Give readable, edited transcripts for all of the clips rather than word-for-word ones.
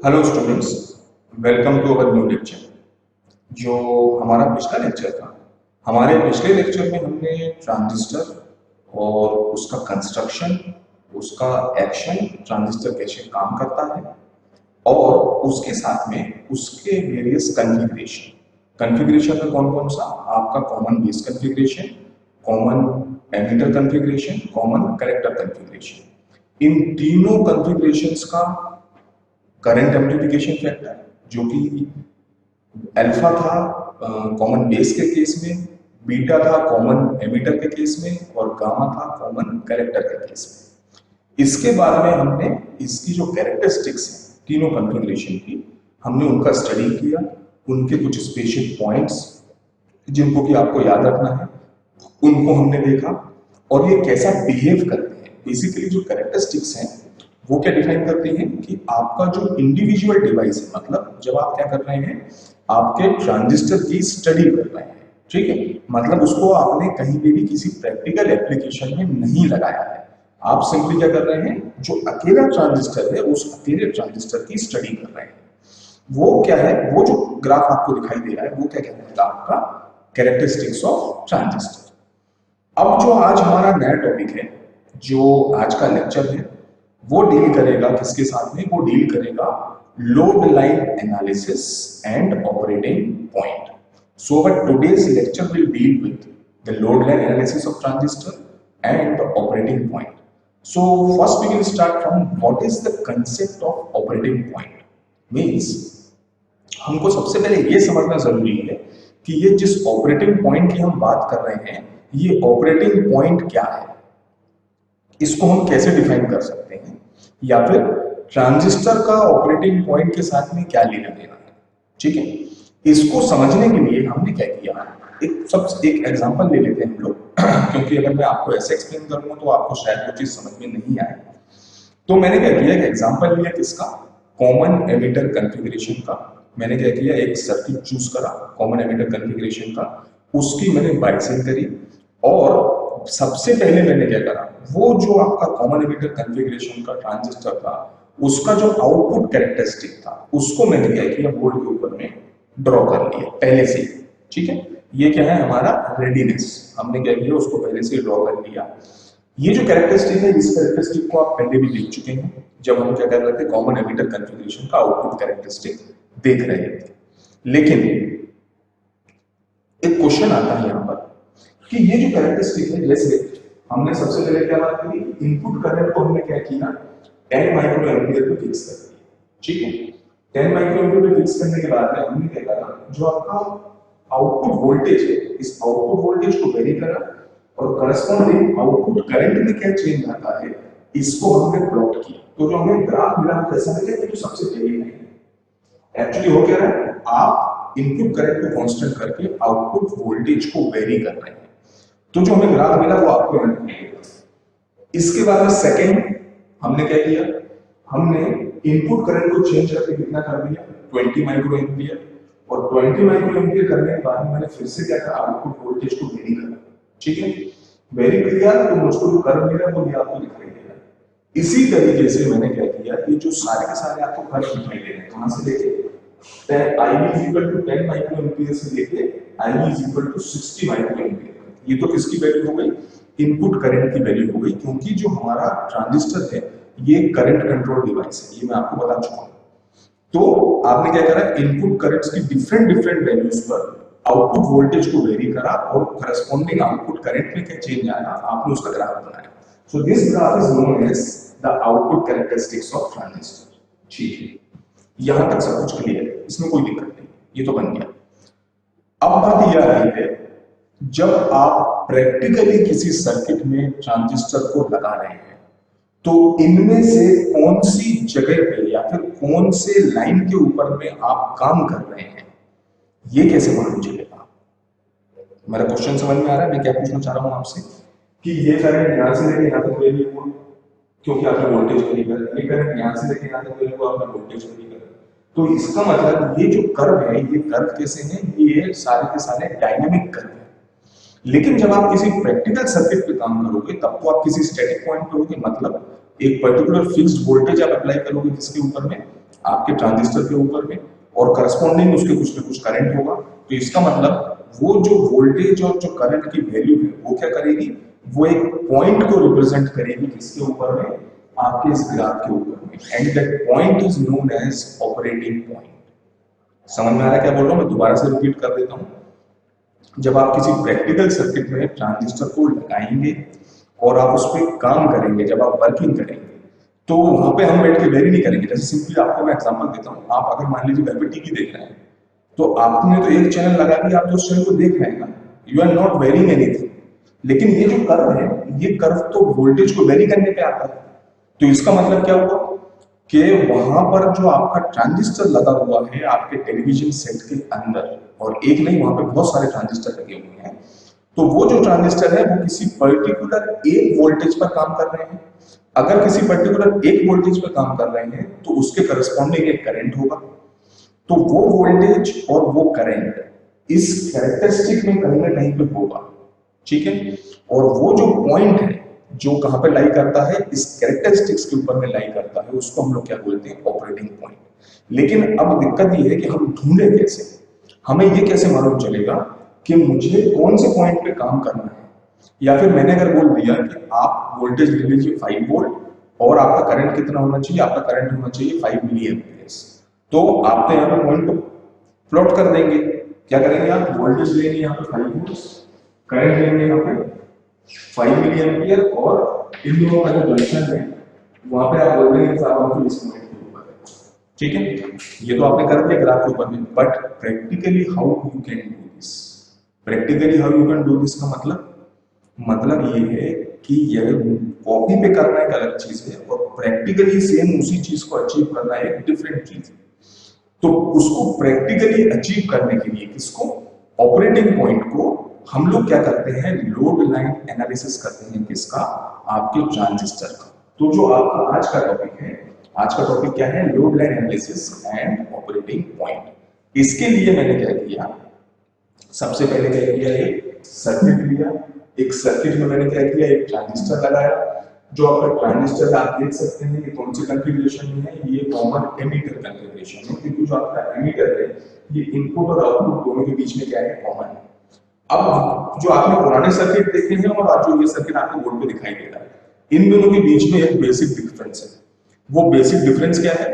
Hello students, welcome to our new lecture. जो हमारा पिछला लेक्चर था, हमारे पिछले लेक्चर में हमने ट्रांजिस्टर और उसका कंस्ट्रक्शन, उसका एक्शन, ट्रांजिस्टर कैसे काम करता है और उसके साथ में उसके वेरियस कन्फिग्रेशन में कौन कौन सा आपका common base configuration, common emitter configuration, common collector configuration, इन तीनों कन्फिग्रेशंस का करंट एम्प्लीफिकेशन फैक्टर जो कि अल्फा था कॉमन बेस के केस में, बीटा था कॉमन एमिटर के केस में और गामा था कॉमन कलेक्टर के केस में। इसके बाद में हमने इसकी जो कैरेक्टरिस्टिक्स हैं तीनों कॉन्फ़िगरेशन की, हमने उनका स्टडी किया, उनके कुछ स्पेशल पॉइंट्स जिनको कि आपको याद रखना है उनको हमने देखा और ये कैसा बिहेव करते हैं। बेसिकली जो कैरेक्टरिस्टिक्स हैं वो क्या डिफाइन करते हैं कि आपका जो इंडिविजुअल डिवाइस है, मतलब जब आप क्या कर रहे हैं, आपके ट्रांजिस्टर की स्टडी कर रहे हैं, ठीक है, मतलब उसको आपने कहीं भी किसी प्रैक्टिकल एप्लीकेशन में नहीं लगाया है, आप सिंपली क्या कर रहे हैं, जो अकेला ट्रांजिस्टर है उस अकेले ट्रांजिस्टर की स्टडी कर रहे हैं। वो क्या है, वो जो ग्राफ आपको दिखाई दे रहा है वो क्या कहता है, आपका कैरेक्टरिस्टिक्स ऑफ ट्रांजिस्टर। अब जो आज हमारा नया टॉपिक है, जो आज का लेक्चर है, वो डील करेगा किसके साथ में, वो डील करेगा load line analysis and operating point. So but today's lecture will deal with the load line analysis of transistor and the operating point. So first we will start from what is the concept of operating point. Means हमको सबसे पहले ये समझना जरूरी है कि ये जिस ऑपरेटिंग पॉइंट की हम बात कर रहे हैं, ये ऑपरेटिंग पॉइंट क्या है, इसको हम कैसे डिफाइन कर सकते हैं, या फिर ट्रांजिस्टर का ऑपरेटिंग पॉइंट के साथ में क्या लेना देना है। ठीक है, इसको समझने के लिए हमने क्या किया, एक एग्जांपल ले लेते हैं हम लोग क्योंकि अगर मैं आपको ऐसे एक्सप्लेन करूंगा तो आपको शायद वो चीज समझ में नहीं आए। तो मैंने क्या किया, एक एग्जांपल लिया किसका, कॉमन एमिटर कॉन्फ़िगरेशन का। मैंने क्या किया, एक सर्किट चूज करा कॉमन एमिटर कॉन्फ़िगरेशन का, उसकी मैंने बाइसिंग करी और सबसे पहले मैंने क्या करा, वो जो आपका कॉमन एमिटर कॉन्फ़िगरेशन का ट्रांजिस्टर था उसका जो आउटपुट कैरेक्टरिस्टिक था उसको मैंने क्या किया, बोर्ड के ऊपर में ड्रॉ कर लिया पहले से। ठीक है, ये क्या है हमारा रेडीनेस, हमने क्या किया, उसको पहले से ड्रॉ कर लिया। ये जो कैरेक्टरिस्टिक है, इस कैरेक्टरिस्टिक को आप पहले भी देख चुके हैं जब हम क्या कर रहे थे, कॉमन एमिटर कॉन्फ़िगरेशन का आउटपुट कैरेक्टरिस्टिक देख रहे थे। लेकिन एक क्वेश्चन आता है यहाँ पर कि ये जो कैरेक्टरिस्टिक है, जैसे हमने सबसे पहले क्या बात करी, इनपुट करंट को हमने क्या किया, 10 माइक्रो एम्पियर पे फिक्स कर दिया। ठीक है, 10 माइक्रो एम्पियर पे फिक्स करने के बाद हमने क्या करा, जो आपका आउटपुट वोल्टेज है, इस आउटपुट वोल्टेज को वेरी करा और करस्पॉन्डिंग आउटपुट करंट में क्या चेंज आता है इसको हमने प्लॉट किया। तो जो हमें ग्राफ मिला वो कैसा मिला, ये जो सबसे पहले है एक्चुअली हो क्या रहा है, आप इनपुट करंट को कांस्टेंट करके आउटपुट वोल्टेज को वेरी कर रहे हैं। तो जो हमें ग्राफ मिला वो आपको याद रखिएगा। इसके बाद में सेकंड हमने क्या किया, हमने इनपुट करंट को चेंज करके कितना कर दिया, 20 माइक्रो एम्पियर, और 20 माइक्रो एम्पियर करने के बाद मैंने फिर से क्या करा, आउटपुट वोल्टेज को वेरी करा। ठीक है, वेरी किया तो मुझको जो करंट मिला वो ये आपको दिखाई दे रहा है। इसी तरीके से मैंने क्या किया, ये जो सारे के सारे आपको करंट दिखाई दे रहे हैं, कहां से लेके IB is equal to 10 micro ampere से लेके IB is equal to 60 micro ampere. ये तो किसकी वैल्यू हो गई, इनपुट करंट की वैल्यू हो गई, क्योंकि जो हमारा ट्रांजिस्टर है ये करंट कंट्रोल डिवाइस है, ये मैं आपको बता चुका हूं। तो आपने क्या करा, इनपुट करंट्स की डिफरेंट वैल्यूज पर आउटपुट वोल्टेज को वेरी करा और करस्पॉन्डिंग आउटपुट करंट में क्या चेंज आया आपने उसका ग्राफ बनाया। So this graph is known as the output characteristics of transistor. ठीक है, यहां तक सब कुछ क्लियर है, इसमें कोई दिक्कत नहीं, ये तो बन गया। अब बात यह आ रही है, जब आप प्रैक्टिकली किसी सर्किट में ट्रांजिस्टर को लगा रहे हैं तो इनमें से कौन सी जगह पे या फिर कौन से लाइन के ऊपर में आप काम कर रहे हैं, ये कैसे मालूम चलेगा। मेरा क्वेश्चन समझ में आ रहा है, मैं क्या पूछना चाह रहा हूं आपसे, कि ये करंट यहां से लेके यहां तक वेरी हुआ क्योंकि आपने वोल्टेज वेरी कर, ये करंट यहां से लेके यहां तक वेरी हुआ, आपने वोल्टेज वेरी कर। तो इसका मतलब ये जो कर्व है, ये कर्व कैसे है, ये सारे के सारे डायनामिक कर्व है। लेकिन जब आप किसी प्रैक्टिकल सर्किट पे काम करोगे तब तो आप किसी स्टैटिक पॉइंट पे होगे, मतलब एक पर्टिकुलर फिक्स्ड वोल्टेज आप अप्लाई करोगे किसके ऊपर में, आपके ट्रांजिस्टर के ऊपर में, और करस्पॉन्डिंग उसके कुछ ना कुछ करंट होगा। तो इसका मतलब वो जो वोल्टेज और जो करंट की वैल्यू है वो क्या करेगी, वो एक पॉइंट को रिप्रेजेंट करेगी किसके ऊपर में, आपके इस ग्राफ के ऊपर में, and that point is known as operating point. समझ में आ रहा है क्या बोल रहा हूँ मैं? दोबारा से रिपीट कर देता हूँ। जब आप किसी प्रैक्टिकल सर्किट में ट्रांजिस्टर को लगाएंगे और आप उस पर काम करेंगे, जब आप वर्किंग करेंगे, तो वहां पे हम बैठ के वेरी नहीं करेंगे। जैसे सिंपली आपको मैं एग्जांपल देता हूँ, आप अगर मान लीजिए घर पे टीवी देख रहे हैं, तो आपने तो एक चैनल लगा के आप तो उस चैनल को देख रहे हैं ना, you are not varying anything. लेकिन ये जो कर्व है, ये कर्व तो वोल्टेज को वेरी करने पे आता है। तो इसका मतलब क्या हुआ कि वहां पर जो आपका ट्रांजिस्टर लगा हुआ है आपके टेलीविजन सेट के अंदर, और एक नहीं, वहां पे बहुत सारे ट्रांजिस्टर लगे हुए हैं, तो वो जो ट्रांजिस्टर है वो किसी पर्टिकुलर एक वोल्टेज पर काम कर रहे हैं। अगर किसी पर्टिकुलर एक वोल्टेज पर काम कर रहे हैं तो उसके करस्पॉन्डिंग एक करंट होगा। तो वो वोल्टेज और वो करंट इस कैरेक्टरिस्टिक में कहीं ना कहीं पे होगा, ठीक है। और वो जो पॉइंट है जो कहां पे लाई करता है, इस कैरेक्टरिस्टिक्स के ऊपर में लाई करता है, उसको हम लोग क्या बोलते हैं, ऑपरेटिंग पॉइंट। लेकिन अब दिक्कत ये है कि हम ढूंढे कैसे, हमें ये कैसे मालूम चलेगा कि मुझे कौन से पॉइंट पे काम करना है। या फिर मैंने अगर बोल दिया कि आप वोल्टेज ले लीजिए 5 वोल्ट और आपका करंट कितना होना चाहिए, आपका करंट होना चाहिए 5 मिली एम्पियर्स, तो आप तो यहाँ पे पॉइंट को प्लॉट कर देंगे। क्या करेंगे आप, वोल्टेज लेंगे यहाँ पे 5 वोल्ट, करंट लेंगे यहाँ पे 5 मिली एम्पियर, और इन दोनों का जो जंक्शन है वहां पे आप बोल देंगे कि साहब हमको इस पॉइंट के ऊपर है, ठीक है। ये तो आपने कर दिया ग्राफ के ऊपर में, but practically how you can do this, practically how you can do this का मतलब ये है कि यह कॉपी पे करना एक अलग चीज है और प्रैक्टिकली सेम उसी चीज को अचीव करना एक डिफरेंट चीज है। तो उसको प्रैक्टिकली अचीव करने के लिए किसको, ऑपरेटिंग पॉइंट को, हम लोग क्या करते हैं, लोड लाइन एनालिसिस करते हैं। किसका, आपके ट्रांजिस्टर का। तो जो आपका आज का टॉपिक है, आज का टॉपिक क्या है, load line analysis and operating point. इसके लिए मैंने क्या किया, सबसे पहले क्या किया, एक सर्किट लिया। एक सर्किट में मैंने क्या किया, एक ट्रांजिस्टर लगाया। जो आपका ट्रांजिस्टर आप देख सकते हैं कि कौन से कॉन्फ़िगरेशन में है, ये कॉमन एमीटर कॉन्फ़िगरेशन है, क्योंकि जो आपका एमीटर है ये इनपुट और आउटपुट दोनों के बीच में क्या है, कॉमन है। अब जो आपने पुराने सर्किट देखे हैं और आज जो ये सर्किट आपको बोर्ड पे दिखाई दे रहा है, इन दोनों के बीच में एक बेसिक डिफरेंस है। वो बेसिक डिफरेंस क्या है,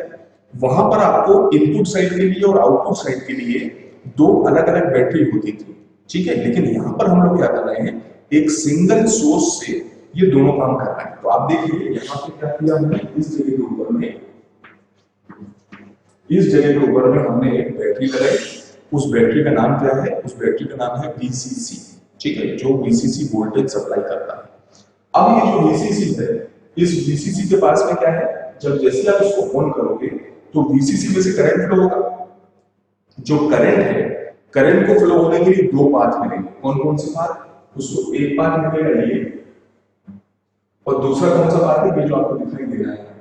वहां पर आपको इनपुट साइड के लिए और आउटपुट साइड के लिए दो अलग अलग बैटरी होती थी, ठीक है। लेकिन यहाँ पर हम लोग क्या कर रहे हैं, एक सिंगल सोर्स से ये दोनों काम कर रहे हैं। तो आप देखिए यहाँ पे क्या किया हमने, इस जगह के ऊपर में, इस जगह के ऊपर में हमने एक बैटरी लगाई। उस बैटरी का नाम क्या है, उस बैटरी का नाम है VCC, ठीक है, जो VCC वोल्टेज सप्लाई करता है। अब ये जो VCC है, इस VCC के पास में क्या है, जब जैसे आप इसको ऑन करोगे तो VCC में से करंट फ्लो होगा। जो करंट है, करंट को फ्लो होने के लिए दो पाथ मिलेंगे। कौन कौन से पाथ, उसको एक पाथ मिलेगा ये, और दूसरा कौन सा पाथ है, ये जो आपको दिखाई दे रहा है,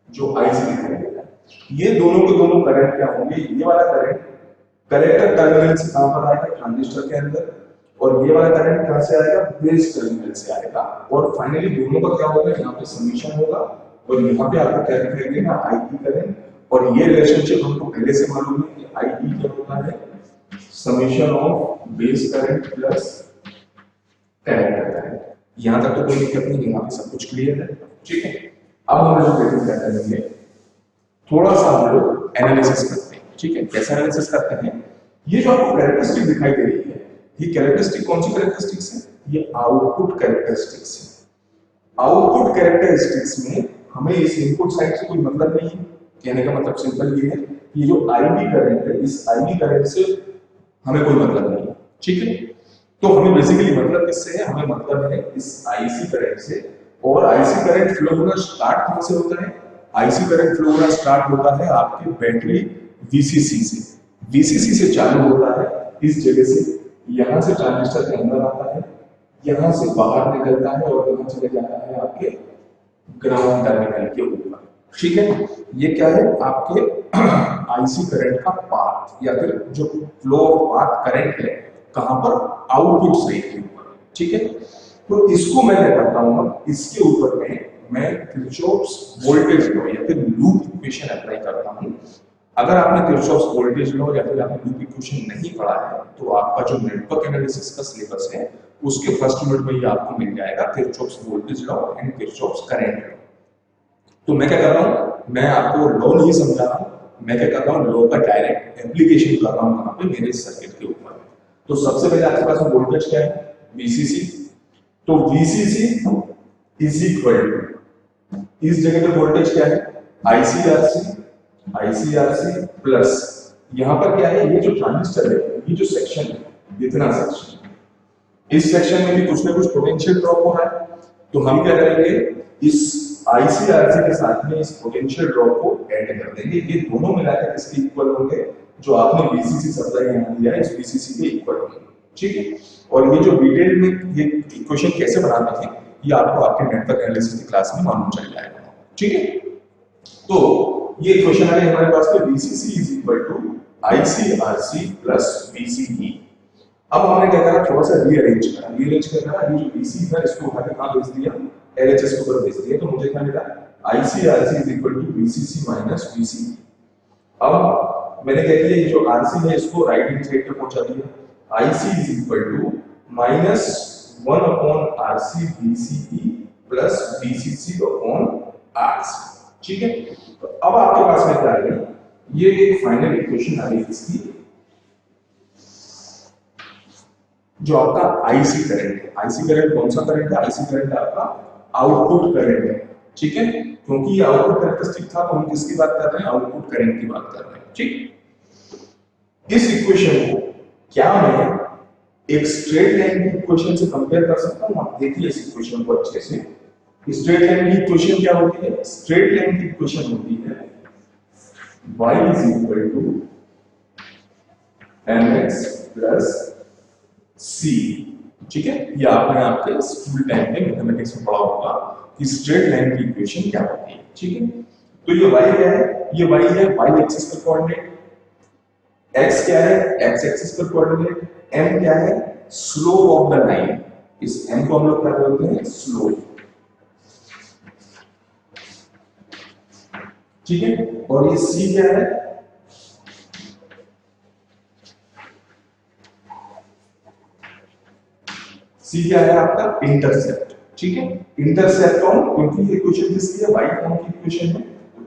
जो IC दिखाई दे रहा है। ये दोनों के दोनों करंट क्या होंगे, ये वाला करंट कलेक्टर टर्मिनल से कहां पर आएगा, ट्रांजिस्टर के अंदर, और ये वाला करंट कहां से आएगा, बेस टर्मिनल से आएगा। और फाइनली दोनों का क्या होगा, यहाँ पे समीशन होगा, और यहाँ पे आपको क्या दिखाई देगा, IE करंट। और ये रिलेशनशिप हमको पहले से मालूम है कि IE क्या होता है, summation of base current plus collector current. यहां तक तो कोई दिक्कत नहीं, यहाँ पे सब कुछ क्लियर है, ठीक है। अब हम लोग क्या करेंगे, थोड़ा सा हम लोग एनालिसिस करते हैं, ठीक है। कैसे एनालिसिस करते हैं, ये जो आपको कैरेक्टरिस्टिक दिखाई दे रही है, ये कैरेक्टरिस्टिक कौन सी कैरेक्टरिस्टिक्स है, ये आउटपुट कैरेक्टरिस्टिक्स है। आउटपुट कैरेक्टरिस्टिक्स में हमें इस इनपुट साइड से कोई मतलब नहीं है। कहने का मतलब सिंपल ये है, ये जो IB करंट है, इस IB करंट से हमें कोई मतलब नहीं है, ठीक है। तो हमें बेसिकली मतलब किससे है, हमें मतलब है इस IC करंट से। और IC करंट फ्लो होना स्टार्ट कहां से होता है, IC करंट फ्लो होना स्टार्ट होता है आपके बैटरी VCC से। VCC से चालू होता है इस जगह से, यहां से ट्रांजिस्टर के अंदर आता है, यहां से बाहर निकलता है और यहां चले जाता है आपके ग्राउंड टर्मिनल के ऊपर, ठीक है। ये क्या है, आपके IC करंट का पाथ, या फिर जो फ्लो ऑफ पाथ करंट है, कहां पर, आउटपुट साइड के ऊपर, ठीक है। तो इसको मैं क्या करता हूं, इसके ऊपर में मैं किरचॉफ्स वोल्टेज लॉ या फिर लूप इक्वेशन अप्लाई करता हूं। अगर आपने किरचॉफ्स वोल्टेज लॉ या फिर आपने लूप इक्वेशन नहीं पढ़ा है तो आपका जो नेटवर्क एनालिसिस का सिलेबस है उसके फर्स्ट यूनिट में ही आपको मिल जाएगा Kirchhoff's voltage law and Kirchhoff's current law. तो मैं क्या कर रहा हूँ, मैं आपको लॉ नहीं समझा रहा हूँ, मैं क्या कर रहा हूँ, लॉ का डायरेक्ट एप्लीकेशन कर रहा हूँ कहाँ पे, मेरे सर्किट के ऊपर। तो सबसे पहले आपके पास वोल्टेज क्या है, वीसीसी। तो वीसीसी इज इक्वल टू, इस जगह पे वोल्टेज क्या है, आईसीआरसी, आईसीआरसी प्लस यहाँ पर क्या है, ये जो ट्रांजिस्टर है, ये जो सेक्शन है, इतना सेक्शन, इस सेक्शन में भी कुछ ना कुछ पोटेंशियल ड्रॉप हो रहा है। तो हम क्या करेंगे, इस आईसीआरसी के साथ में इस पोटेंशियल ड्रॉप को ऐड कर देंगे। ये दोनों मिलाकर किसके इक्वल होंगे, जो आपने वीसीसी सप्लाई यहाँ दिया है इस वीसीसी के इक्वल होंगे। ठीक है, और ये जो डिटेल में ये इक्वेशन कैसे बनाते हैं ये आपको आपके नेटवर्क एनालिसिस की क्लास में मालूम चल जाएगा। ठीक है, तो ये इक्वेशन है हमारे पास में VCC is equal to ICRC plus VCE. अब हमने क्या करा, थोड़ा सा रीअरेंज करा, रीअरेंज करना, ये जो वीसी था इसको उठा के कहां भेज दिया, एलएचएस के ऊपर भेज दिया। तो मुझे क्या मिला, ICRC is equal to VCC minus VCE. अब मैंने क्या किया, ये जो आरसी है इसको राइट हैंड साइड पे पहुंचा दिया, IC is equal to minus 1 upon RC VCE plus VCC upon RC. ठीक है, तो अब आपके पास में क्या आ गया, ये एक फाइनल इक्वेशन आ गई इसकी, जो आपका आईसी करंट है। आईसी करंट कौन सा करंट है, आईसी करंट आपका आउटपुट करंट है। ठीक है, क्योंकि ये आउटपुट कैरेक्टरिस्टिक था तो हम किसकी बात कर रहे हैं, आउटपुट करंट की बात कर रहे हैं। ठीक, इस इक्वेशन को क्या मैं एक स्ट्रेट लाइन की इक्वेशन से कंपेयर कर सकता हूं? आप देखिए इस इक्वेशन को अच्छे से। स्ट्रेट लाइन की इक्वेशन क्या होती है, स्ट्रेट लाइन की इक्वेशन होती है y is equal to mx plus c। ठीक है, ये आपने आपके स्कूल टाइम पे मैथमेटिक्स में पढ़ा होगा कि स्ट्रेट लाइन की इक्वेशन क्या होती है। ठीक है, तो ये y क्या है, ये y है y एक्सिस पर कोऑर्डिनेट, x क्या है x एक्सिस पर कोऑर्डिनेट, m क्या है स्लोप ऑफ द लाइन, इस m को हम लोग क्या बोलते हैं, स्लोप। ठीक है, और ये c क्या है, c क्या है आपका इंटरसेप्ट। ठीक है, इंटरसेप्ट ऑन, क्योंकि ये इक्वेशन किसकी है, y फॉर्म की इक्वेशन है,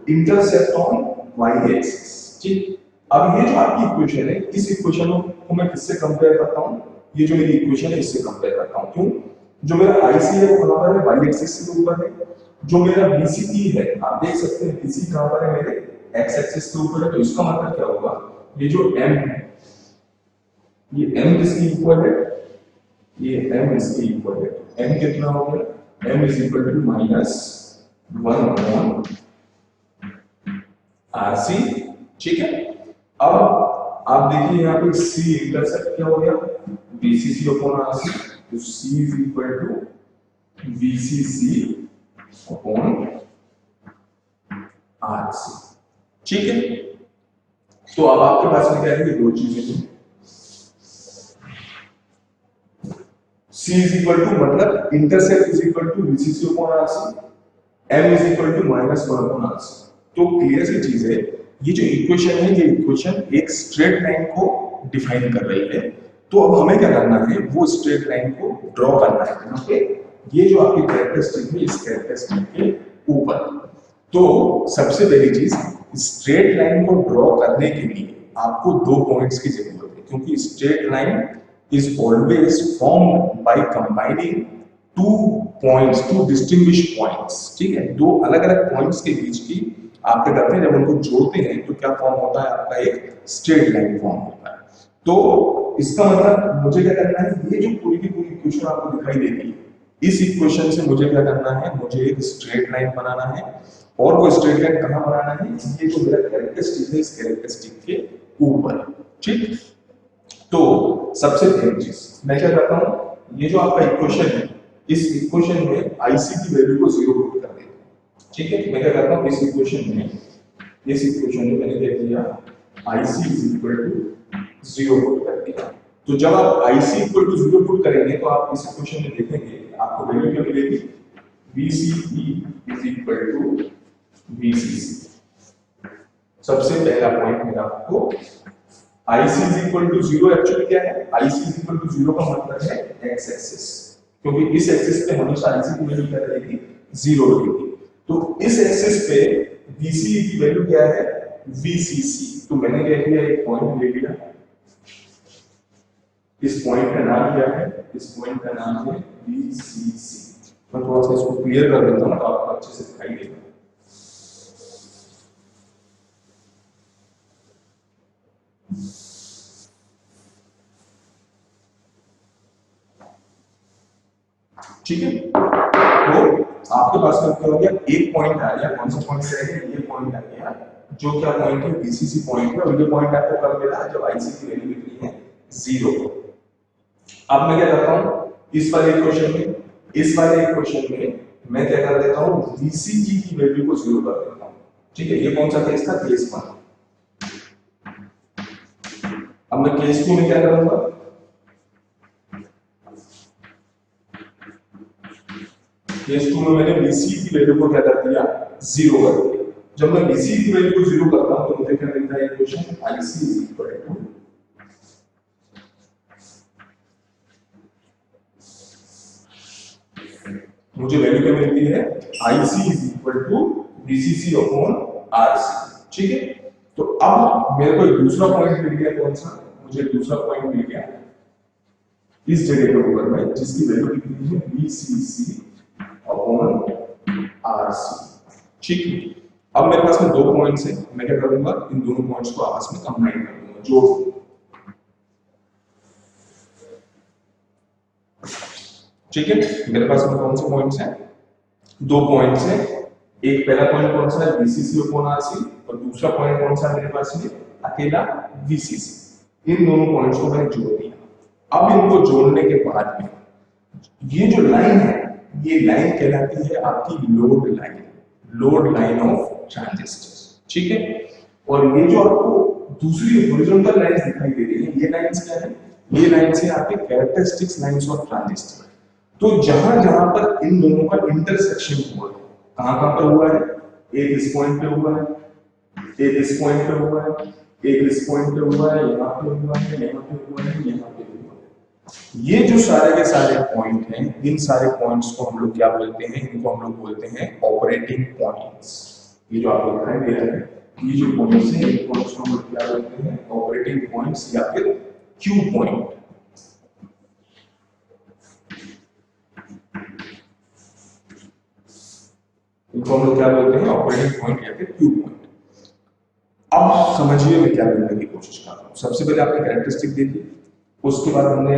इंटरसेप्ट ऑन y एक्सिस। ठीक, अब ये जो आपकी इक्वेशन है, इस इक्वेशन को मैं किससे कंपेयर करता हूं, ये जो मेरी इक्वेशन है इससे कंपेयर करता हूं। क्यों, जो मेरा आईसी है वो कहां पर है, y एक्सिस के ऊपर है, जो मेरा बीसीई है आप देख सकते हैं बीसी कहां पर है, मेरे x एक्सिस के ऊपर है। तो इसका मतलब क्या होगा, ये जो m है, ये m किसके इक्वल है, ये m इसके इक्वल है। m कितना हो गया, m is equal to minus 1 upon RC. ठीक है, अब आप देखिए यहाँ पे c इंटरसेप्ट क्या हो गया, बीसीसी अपॉन आरसी। तो c is equal to VCC upon RC. ठीक है, तो अब आपके पास में क्या है, दो चीजें हैं, c इज इक्वल टू मतलब intercept is equal to VCC upon RC, m is equal to minus 1 upon RC. तो क्लियर सी चीज है, ये जो इक्वेशन है ये इक्वेशन एक स्ट्रेट लाइन को डिफाइन कर रही है। तो अब हमें क्या करना है, वो स्ट्रेट लाइन को ड्रॉ करना है यहाँ पे, ये जो आपकी कैरेक्टरिस्टिक है इस कैरेक्टरिस्टिक के ऊपर। तो सबसे पहली चीज, स्ट्रेट लाइन को ड्रॉ करने के लिए आपको दो पॉइंट्स की जरूरत है, क्योंकि straight line is always formed by combining two points, to distinguish points. ठीक है, दो अलग अलग पॉइंट्स के बीच की आप क्या करते हैं, जब उनको जोड़ते हैं तो क्या फॉर्म होता है, आपका एक स्ट्रेट लाइन फॉर्म होता है। तो इसका मतलब मुझे क्या करना है, ये जो पूरी की पूरी इक्वेशन आपको दिखाई देती है, इस इक्वेशन से मुझे क्या करना है, मुझे एक स्ट्रेट लाइन बनाना है। और वो स्ट्रेट लाइन कहां बनाना है, ये जो मेरा कैरेक्टरिस्टिक है इस कैरेक्टरिस्टिक के ऊपर। ठीक, तो सबसे पहली चीज मैं क्या करता हूं, ये जो आपका इक्वेशन है इस इक्वेशन में आईसी की वैल्यू को 0 पुट कर देता हूं। ठीक है, मैं क्या करता हूं, इस इक्वेशन में मैंने क्या किया, IC is equal to 0 put कर दिया। तो जब आप IC इक्वल टू 0 पुट करेंगे तो आप इस इक्वेशन में देखेंगे आपको वैल्यू क्या मिलेगी, VCE is equal to VCC। सबसे पहला पॉइंट मेरा आपको IC is equal to 0 actually क्या है, IC इज इक्वल टू 0 का मतलब है x एक्सिस, क्योंकि इस एक्सिस पे हमेशा IC की वैल्यू क्या रहेगी, 0 रहेगी। तो इस एक्सिस पे VC की वैल्यू क्या है, VCC। तो मैंने क्या किया, एक पॉइंट ले लिया, इस पॉइंट का नाम क्या है, इस पॉइंट का नाम है VCC। मैं थोड़ा सा इसको क्लियर कर देता हूं तो आपको अच्छे से दिखाई देगा। ठीक है, तो आपके पास में क्या हो गया, एक पॉइंट आ गया, कौन सा पॉइंट आ गया, ये पॉइंट आ गया, जो क्या पॉइंट है, VCC पॉइंट है। और ये पॉइंट आपको कब मिला, जब IC की वैल्यू कितनी है, 0। अब मैं क्या करता हूं, इस वाले इक्वेशन में मैं क्या कर देता हूं, VCG की वैल्यू को 0 कर देता हूं। ठीक है, ये कौन सा केस था, केस 1। अब मैं केस 2 में क्या करूंगा, केस 2 में मैंने VC की वैल्यू को क्या कर दिया, 0 कर दिया। जब मैं VC की वैल्यू को 0 करता हूं तो मुझे क्या मिलता है, equation IC is equal to, मुझे वैल्यू क्या मिलती है, IC is equal to VCC upon RC। ठीक है, तो अब मेरे को एक दूसरा पॉइंट मिल गया, कौन सा, मुझे दूसरा पॉइंट मिल गया इस जगह के ऊपर में, जिसकी वैल्यू कितनी है, VCC अपॉन RC। ठीक है, अब मेरे पास में दो पॉइंट्स हैं, मैं क्या करूंगा, इन दोनों पॉइंट्स को आपस में कंबाइन कर दूंगा, जोड़ दूंगा। ठीक है, मेरे पास में कौन से पॉइंट्स हैं, दो पॉइंट्स हैं। एक पहला पॉइंट कौन सा है, VCC अपॉन RC, और दूसरा पॉइंट कौन सा है मेरे पास में, अकेला VCC। इन दोनों पॉइंट्स को मैंने जोड़ दिया। अब इनको जोड़ने के बाद में ये जो लाइन है, ये लाइन कहलाती है आपकी लोड लाइन ऑफ ट्रांजिस्टर। ठीक है, और ये जो आपको दूसरी हॉरिजॉन्टल लाइंस दिखाई दे रही है, ये लाइंस क्या है, ये लाइंस है आपके कैरेक्टरिस्टिक्स लाइंस ऑफ ट्रांजिस्टर। तो जहां जहां पर इन दोनों का इंटरसेक्शन हुआ है, कहां पर हुआ है, एक इस पॉइंट पे हुआ है, एक इस पॉइंट पे हुआ है, एक इस पॉइंट पे हुआ है, यहाँ पे हुआ है, यहाँ पे हुआ है, यहाँ पे हुआ है। ये जो सारे के सारे पॉइंट हैं, इन सारे पॉइंट्स को हम लोग क्या बोलते हैं, इनको हम लोग बोलते हैं ऑपरेटिंग पॉइंट्स। ये जो आपको दिखाई दे रहा है, ये जो पॉइंट्स हैं, इन पॉइंट्स को हम लोग क्या बोलते हैं, ऑपरेटिंग पॉइंट्स या फिर क्यू पॉइंट। इनको हम लोग क्या बोलते हैं, ऑपरेटिंग पॉइंट या फिर क्यू पॉइंट। अब समझिए मैं क्या करने की कोशिश कर रहा हूं। सबसे पहले आपने कैरेक्टरिस्टिक देखी, उसके बाद हमने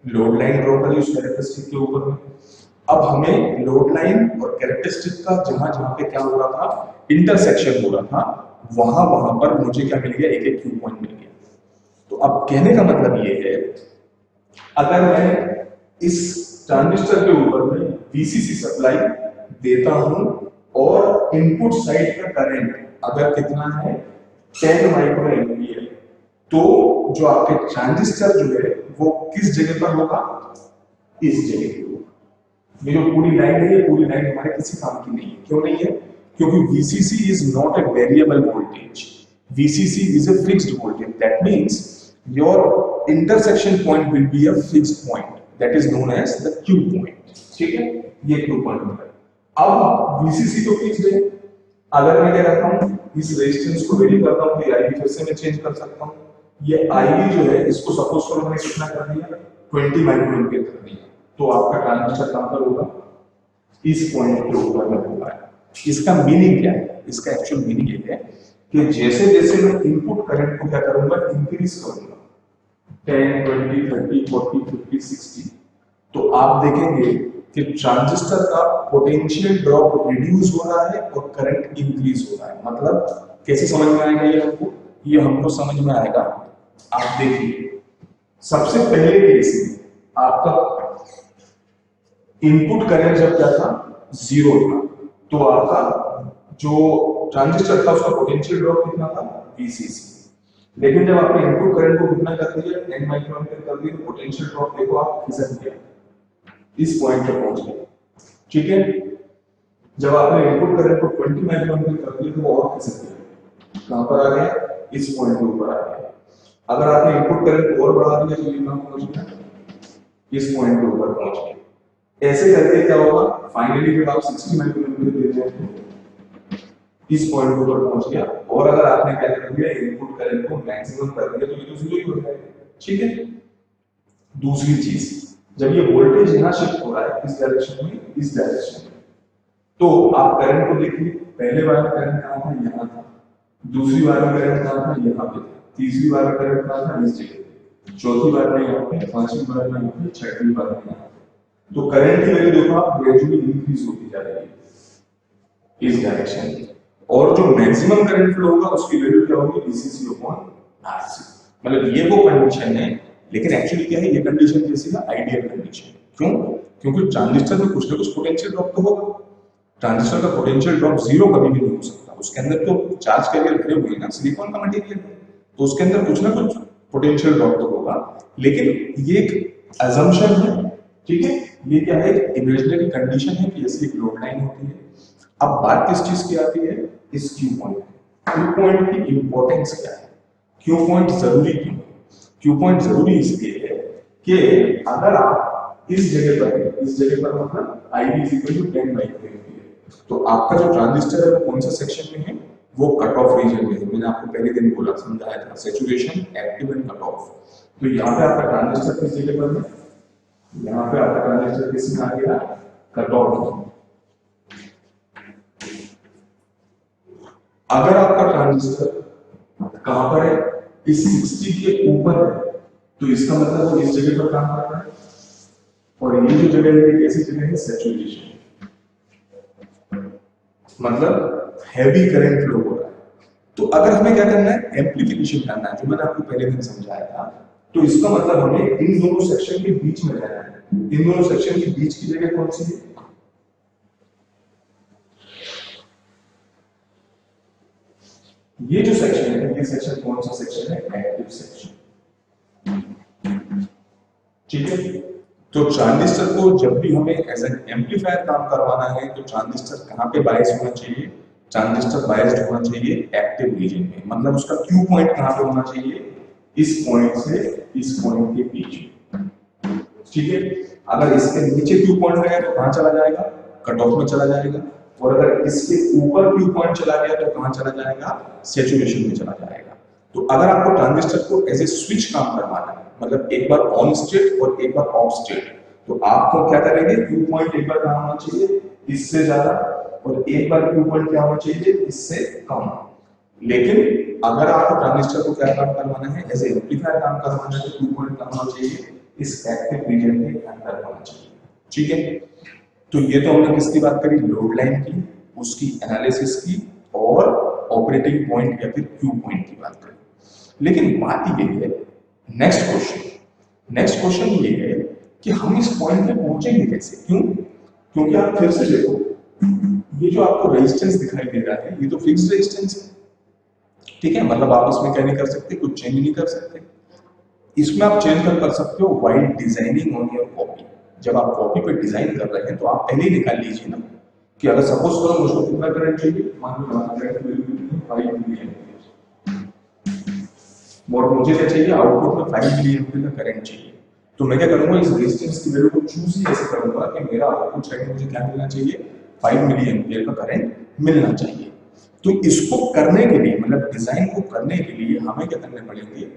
लोड लाइन ड्रॉ करी उस कैरेक्टरिस्टिक के ऊपर में। अब हमें लोड लाइन और कैरेक्टरिस्टिक का जहां जहां पे क्या हो रहा था, इंटरसेक्शन हो रहा था, वहां वहां पर मुझे क्या मिल गया, एक एक क्यू पॉइंट मिल गया। तो अब कहने का मतलब ये है, अगर मैं इस ट्रांजिस्टर के ऊपर में VCC सप्लाई देता हूं और इनपुट साइड का करंट अगर कितना है, 10 माइक्रो एम्पियर, तो जो आपके ट्रांजिस्टर जो है वो किस जगह पर होगा, इस जगह पे होगा। ये जो पूरी लाइन है, ये पूरी लाइन हमारे किसी काम की नहीं है। क्यों नहीं है, क्योंकि VCC is not a variable voltage, VCC is a fixed voltage. That means your intersection point will be a fixed point. That is known as the Q point. ठीक है, ये Q point है। अब VCC तो fixed है, अगर मैं क्या करता हूँ, इस रेजिस्टेंस को वेरी करता हूँ, तो IB फिर से मैं चेंज कर सकता हूँ। ये IB जो है, इसको सपोज करो मैंने कितना कर दिया, 20 माइक्रो एम्पियर कर दिया, तो आपका ट्रांजिस्टर कहां पर होगा, इस पॉइंट के ऊपर में होगा। इसका मीनिंग क्या है, इसका एक्चुअल मीनिंग ये है कि जैसे जैसे मैं इनपुट करंट को क्या करूंगा, इंक्रीज करूंगा, 10, 20, 30, 40, 50, 60, तो आप देखेंगे कि ट्रांजिस्टर का पोटेंशियल ड्रॉप रिड्यूस हो रहा है और करंट इंक्रीज हो रहा है। मतलब कैसे समझ में आएगा ये हमको समझ में आएगा। आप देखिए, सबसे पहले केस में आपका इनपुट करंट जब क्या था, 0 था, तो आपका जो ट्रांजिस्टर था उसका पोटेंशियल ड्रॉप कितना था, VCC। लेकिन जब आपने इनपुट करंट को कितना कर दिया, 10 माइक्रो एम्पियर कर दिया, तो पोटेंशियल ड्रॉप देखो आप खिसक गया, इस पॉइंट पे पहुंच गया। ठीक है, जब आपने इनपुट करंट को 20 माइक्रो एम्पियर कर दिया तो वो और खिसक गया। कहां पर आ गया, इस पॉइंट के ऊपर आ गया। अगर आपने इनपुट करंट और बढ़ा दिया तो ये कहां पहुंच गया, इस पॉइंट के ऊपर पहुंच गया। ऐसे करके क्या होगा, फाइनली जब आप 60 माइक्रोएम्पियर देते हैं तो इस पॉइंट के ऊपर पहुंच गया। और अगर आपने क्या कर दिया, इनपुट करंट को मैक्सिमम कर दिया तो ये तो 0 ही हो जाएगा। ठीक है। दूसरी चीज, जब ये वोल्टेज यहां शिफ्ट हो रहा है इस डायरेक्शन में, इस डायरेक्शन में, तो आप करंट को देखिए, पहले बार में करंट कहां था, यहां था। दूसरी बार में करंट कहां था, यहां पे था। तीसरी बार में करंट कहां था, इस जगह पे। चौथी बार में यहां पे, पांचवी बार में यहां पे, छठी बार में यहां पे। तो करंट की वैल्यू देखो आप ग्रेजुअली इंक्रीज होती जा रही है इस डायरेक्शन में। और जो मैक्सिमम करंट फ्लो होगा उसकी वैल्यू क्या होगी, डीसीसी अपॉन आरसी। मतलब ये वो कंडीशन है, लेकिन एक्चुअली क्या है, ये कंडीशन कैसी है, आइडियल कंडीशन। क्यों? क्योंकि ट्रांजिस्टर में कुछ ना कुछ पोटेंशियल ड्रॉप तो होगा। ट्रांजिस्टर का पोटेंशियल ड्रॉप जीरो कभी भी नहीं हो सकता, उसके अंदर तो चार्ज कैरियर भरे हुए हैं ना, सिलिकॉन का मटेरियल है, तो उसके अंदर कुछ ना कुछ पोटेंशियल ड्रॉप तो होगा। लेकिन ये एक अजम्पशन है, ठीक है, ये क्या है, इमेजिनरी कंडीशन है कि ऐसी एक लोड लाइन होती है। अब बात किस चीज की आती है, इस क्यू पॉइंट। क्यू पॉइंट की इंपॉर्टेंस क्या है, क्यू पॉइंट जरूरी क्यों है? क्यू पॉइंट जरूरी इसलिए है कि अगर आप इस जगह पर मतलब IB = 10 माइक्रोएम्पियर, तो आपका जो ट्रांजिस्टर है वो कौन सा सेक्शन में है, वो कट ऑफ रीजन में है। मैंने आपको पहले दिन बोला, समझाया था, saturation, active and cut off. तो यहाँ पे आपका ट्रांजिस्टर किस जगह पर है, यहाँ पे आपका ट्रांजिस्टर किस में आ गया, कट ऑफ। अगर आपका ट्रांजिस्टर कहां पर है, इस 60 के ऊपर है, तो इसका मतलब वो इस जगह पर काम कर रहा है। और ये जो जगह है कैसी जगह है, सैचुरेशन, मतलब हैवी करंट फ्लो हो रहा है। तो अगर हमें क्या करना है, एम्प्लीफिकेशन करना है, जो मैंने आपको पहले दिन समझाया था। तो इसका मतलब हमें इन दोनों सेक्शन के बीच में रहना है। इन दोनों सेक्शन के बीच की जगह कौन सी है, ये जो सेक्शन है, ये सेक्शन कौन सा सेक्शन है, एक्टिव सेक्शन। ठीक है। तो ट्रांजिस्टर को जब भी हमें एज एन एम्पलीफायर काम करवाना है, तो ट्रांजिस्टर कहां पे बायस होना चाहिए, ट्रांजिस्टर बायस्ड होना चाहिए एक्टिव रीजन में। मतलब उसका क्यू पॉइंट कहां पे होना चाहिए, इस पॉइंट से इस पॉइंट के बीच में। ठीक है। अगर इसके नीचे क्यू पॉइंट गया तो कहां चला जाएगा, कट ऑफ में चला जाएगा। और अगर इसके ऊपर क्यू पॉइंट चला गया तो कहां चला जाएगा, सैचुरेशन में चला जाएगा। तो अगर आपको ट्रांजिस्टर को एज ए स्विच काम करवाना है, मतलब एक बार ऑन स्टेट और एक बार ऑफ स्टेट, तो आपको क्या करेंगे, क्यू पॉइंट एक बार कहां होना चाहिए, इससे ज्यादा, और एक बार क्यू पॉइंट क्या होना चाहिए, इससे कम। लेकिन अगर आपको ट्रांजिस्टर को क्या काम करवाना है, एज ए एम्पलीफायर काम करवाना है, तो क्यू पॉइंट कहां होना चाहिए, इस एक्टिव रीजन के अंदर होना चाहिए। ठीक है। तो ये तो हमने किसकी बात करी, लोड लाइन की, उसकी एनालिसिस की, और ऑपरेटिंग पॉइंट या फिर क्यू पॉइंट की बात करी। लेकिन बात ये है, नेक्स्ट क्वेश्चन ये है कि हम इस पॉइंट पे पहुंचेंगे कैसे। क्यों? क्योंकि आप फिर से देखो, ये जो आपको रेजिस्टेंस दिखाई दे रहा है, ये तो फिक्स्ड रेजिस्टेंस है। ठीक है। मतलब आप इसमें क्या नहीं कर सकते, कुछ चेंज नहीं कर सकते। इसमें आप चेंज कर सकते हो while designing on your copy. जब आप कॉपी पे डिजाइन कर रहे हैं तो आप पहले ही निकाल लीजिए ना कि अगर सपोज करो मुझको कितना करंट चाहिए, मान लो करंट वैल्यू 5 मिली एम्पीयर, और मुझे क्या चाहिए, आउटपुट में 5 मिली एम्पीयर का करंट चाहिए। तो मैं क्या करूंगा, इस रेजिस्टेंस की वैल्यू को चूज ही ऐसे करूंगा कि मेरा आउटपुट साइड में मुझे क्या मिलना चाहिए, 5 मिली एम्पीयर का करंट मिलना चाहिए। तो इसको करने के लिए, मतलब डिजाइन को करने के लिए हमें क्या करने पड़ेंगे,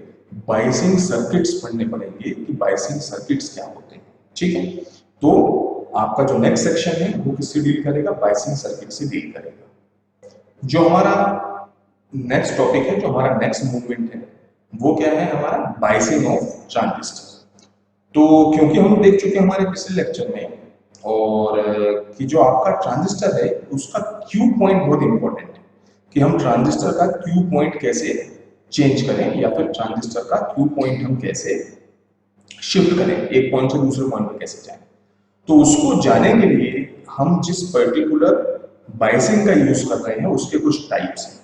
बायसिंग सर्किट्स पढ़ने पड़ेंगे कि बायसिंग सर्किट्स क्या होते हैं। ठीक है। तो आपका जो नेक्स्ट सेक्शन है वो किससे डील करेगा, बायसिंग सर्किट से डील करेगा। जो हमारा नेक्स्ट टॉपिक है, जो हमारा नेक्स्ट मूवमेंट है, वो क्या है, हमारा बायसिंग ऑफ ट्रांजिस्टर। तो क्योंकि हम देख चुके हैं हमारे पिछले लेक्चर में, और कि जो आपका ट्रांजिस्टर है उसका क्यू पॉइंट बहुत इंपॉर्टेंट है, कि हम ट्रांजिस्टर का क्यू पॉइंट कैसे चेंज करें, या फिर ट्रांजिस्टर का क्यू पॉइंट हम कैसे शिफ्ट करें, एक पॉइंट से दूसरे पॉइंट पे कैसे जाएं। तो उसको जाने के लिए हम जिस पर्टिकुलर बायसिंग का यूज कर रहे हैं उसके कुछ टाइप्स हैं।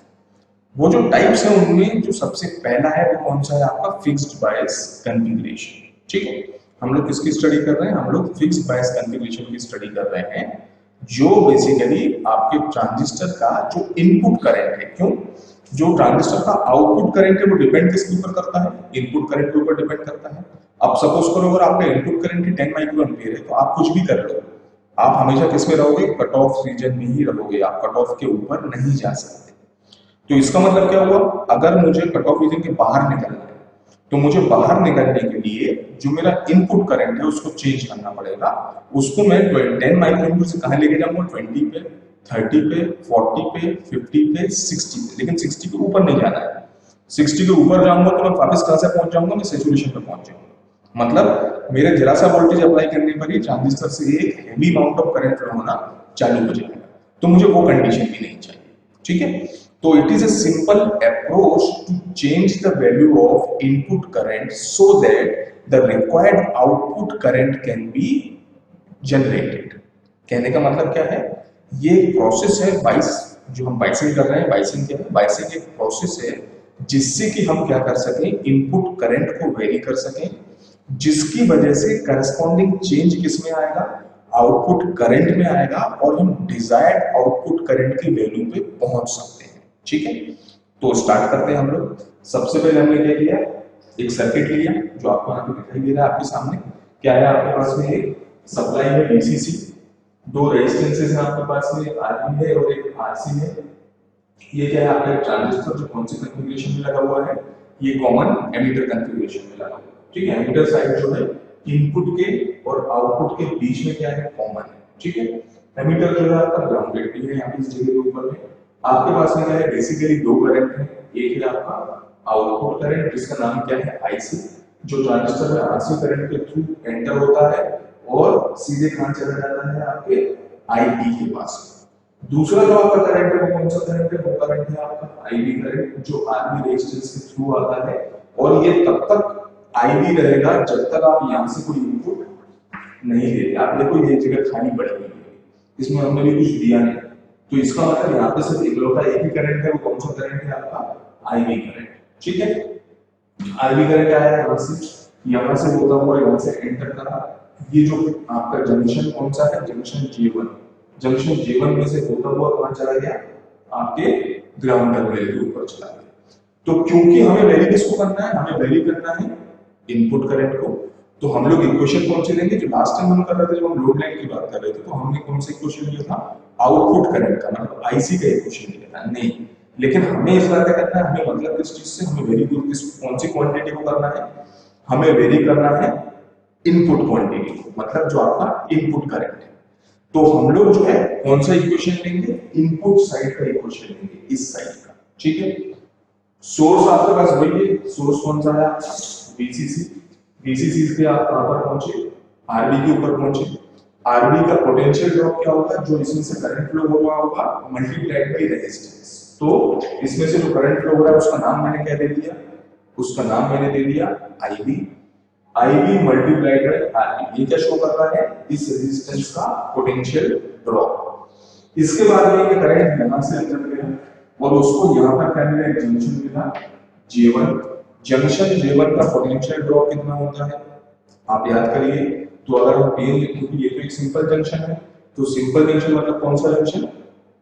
वो जो टाइप्स हैं उनमें जो सबसे पहला है वो कौन सा है, आपका फिक्स्ड बायस कॉन्फ़िगरेशन। ठीक है। हम लोग किसकी स्टडी कर रहे हैं, हम लोग फिक्स्ड बायस कॉन्फ़िगरेशन की स्टडी कर रहे हैं, जो बेसिकली आपके ट्रांजिस्टर का जो इनपुट करंट है। क्यों? जो ट्रांजिस्टर का आउटपुट करंट है वो डिपेंड किसके ऊपर करता है, इनपुट करंट के ऊपर डिपेंड करता है। अब सपोज करो अगर आपका इनपुट करंट ही 10 माइक्रो एम्पियर है तो आप कुछ भी कर लो, आप हमेशा किस में रहोगे, कट ऑफ रीजन में ही रहोगे, आप कट ऑफ के ऊपर नहीं जा सकते। तो इसका मतलब क्या हुआ, अगर मुझे कट ऑफ रीजन के बाहर निकलना है तो मुझे बाहर निकलने के लिए जो मेरा इनपुट करंट है उसको चेंज करना पड़ेगा। उसको मैं 10 माइक्रो एम्पियर से कहां लेके जाऊंगा, 20 पे, 30 पे, 40 पे, 50 पे, 60 पे, लेकिन 60 के ऊपर नहीं जाना है। 60 के ऊपर जाऊंगा तो मैं वापस कहां से पहुंच जाऊंगा, मैं सैचुरेशन पे पहुंच जाऊंगा। मतलब मेरे जरा सा वोल्टेज अप्लाई करने पर ही ट्रांजिस्टर से एक heavy amount of current flow होना चालू हो जाएगा, तो मुझे वो कंडीशन भी नहीं चाहिए। ठीक है, तो it is a simple approach to change the value of input current so that the required output current can be generated. कहने का मतलब क्या है, ये एक प्रोसेस है बाइस, जो हम बाइसिंग कर रहे हैं, बाइसिंग क्या है, बाइसिंग एक प्रोसेस है जिससे कि हम क्या कर सकें, इनपुट करंट को वेरी कर सकें, जिसकी वजह से करस्पॉन्डिंग चेंज किस में आएगा, आउटपुट करंट में आएगा, और हम डिजायर्ड आउटपुट करंट की वैल्यू पे पहुंच सकते हैं। ठीक है, तो स्टार्ट करते हैं हम लोग। सबसे पहले हमने क्या किया, एक सर्किट लिया जो आपको यहाँ पे दिखाई दे रहा है आपके सामने। क्या है आपके पास में, एक सप्लाई है डीसीसी, दो रेजिस्टेंसेस हैं आपके पास में, एक आरबी है और एक आरसी है। ये क्या है आपका ट्रांजिस्टर जो कौन से कॉन्फ़िगरेशन में लगा हुआ है, ये कॉमन एमिटर कॉन्फ़िगरेशन में लगा हुआ है। ठीक है, एमिटर साइड जो है इनपुट के और आउटपुट के बीच में क्या है, कॉमन है। ठीक है, एमिटर जो है आपका ग्राउंडेड भी है यहाँ पे इस जगह के ऊपर में। आपके पास में क्या है, बेसिकली दो करंट है, एक है आपका आउटपुट करंट जिसका नाम क्या है, आईसी, जो ट्रांजिस्टर में आरसी करंट के थ्रू एंटर होता है और सीधे कहां चला जाता है, आपके आईबी के पास। दूसरा जो आपका करंट है वो कौन सा करंट है, वो करंट है आपका आईबी करंट, जो आरबी रेजिस्टेंस के थ्रू आता है, और ये तब तक आईबी रहेगा जब तक आप यहां से कोई इनपुट नहीं देते। आप देखो ये जगह खाली पड़ी हुई है, इसमें हमने भी कुछ दिया नहीं, तो इसका मतलब यहाँ पे सिर्फ इकलौता एक ही करंट है, वो कौन सा करंट है आपका, आईबी करंट। ठीक है, आईबी करंट आया है यहाँ से होता हुआ यहाँ से एंटर करा। ये जो आपका जंक्शन कौन सा है, जंक्शन J1, जंक्शन J1 में से होता हुआ कहां चला गया, आपके ग्राउंड टर्मिनल के ऊपर चला गया। तो क्योंकि हमें वेरी किसको करना है, हमें वेरी करना है इनपुट करंट को, तो हम लोग इक्वेशन कौन सी लेंगे, जो लास्ट टाइम हम कर रहे थे, जब हम लोड लाइन की बात कर रहे थे, तो हमने कौन सा इक्वेशन लिया था, आउटपुट करंट का, मतलब आईसी का इक्वेशन लिया था। नहीं, लेकिन हमें इस बार क्या करना है, हमें मतलब किस चीज से, हमें वेरी कौन सी क्वांटिटी को करना है, हमें वेरी करना है इनपुट क्वांटिटी को, मतलब जो आपका इनपुट करंट है। तो हम लोग जो है कौन सा इक्वेशन लेंगे, इनपुट साइड का इक्वेशन लेंगे, इस साइड का। ठीक है, सोर्स आपके पास वही है, सोर्स कौन सा है आपका, वीसीसी, वीसीसी से आप कहां पर पहुंचे, आरबी के ऊपर पहुंचे। आरबी का पोटेंशियल ड्रॉप क्या होगा, जो इसमें से करंट फ्लो हो रहा होगा मल्टीप्लाइड बाय रेजिस्टेंस। तो इसमें से जो करंट फ्लो हो रहा है उसका नाम मैंने क्या दे दिया, उसका नाम मैंने दे दिया IB, IB multiplied by RB. ये क्या शो कर रहा है, इस रेजिस्टेंस का पोटेंशियल ड्रॉप। इसके बाद में ये करंट यहां से अंदर गया और उसको यहां पर क्या मिला, जंक्शन मिला J1। जंक्शन J1 का पोटेंशियल ड्रॉप कितना होता है, आप याद करिए। तो अगर हम पीएन लिखें, क्योंकि ये तो एक सिंपल जंक्शन है, तो सिंपल जंक्शन मतलब कौन सा जंक्शन,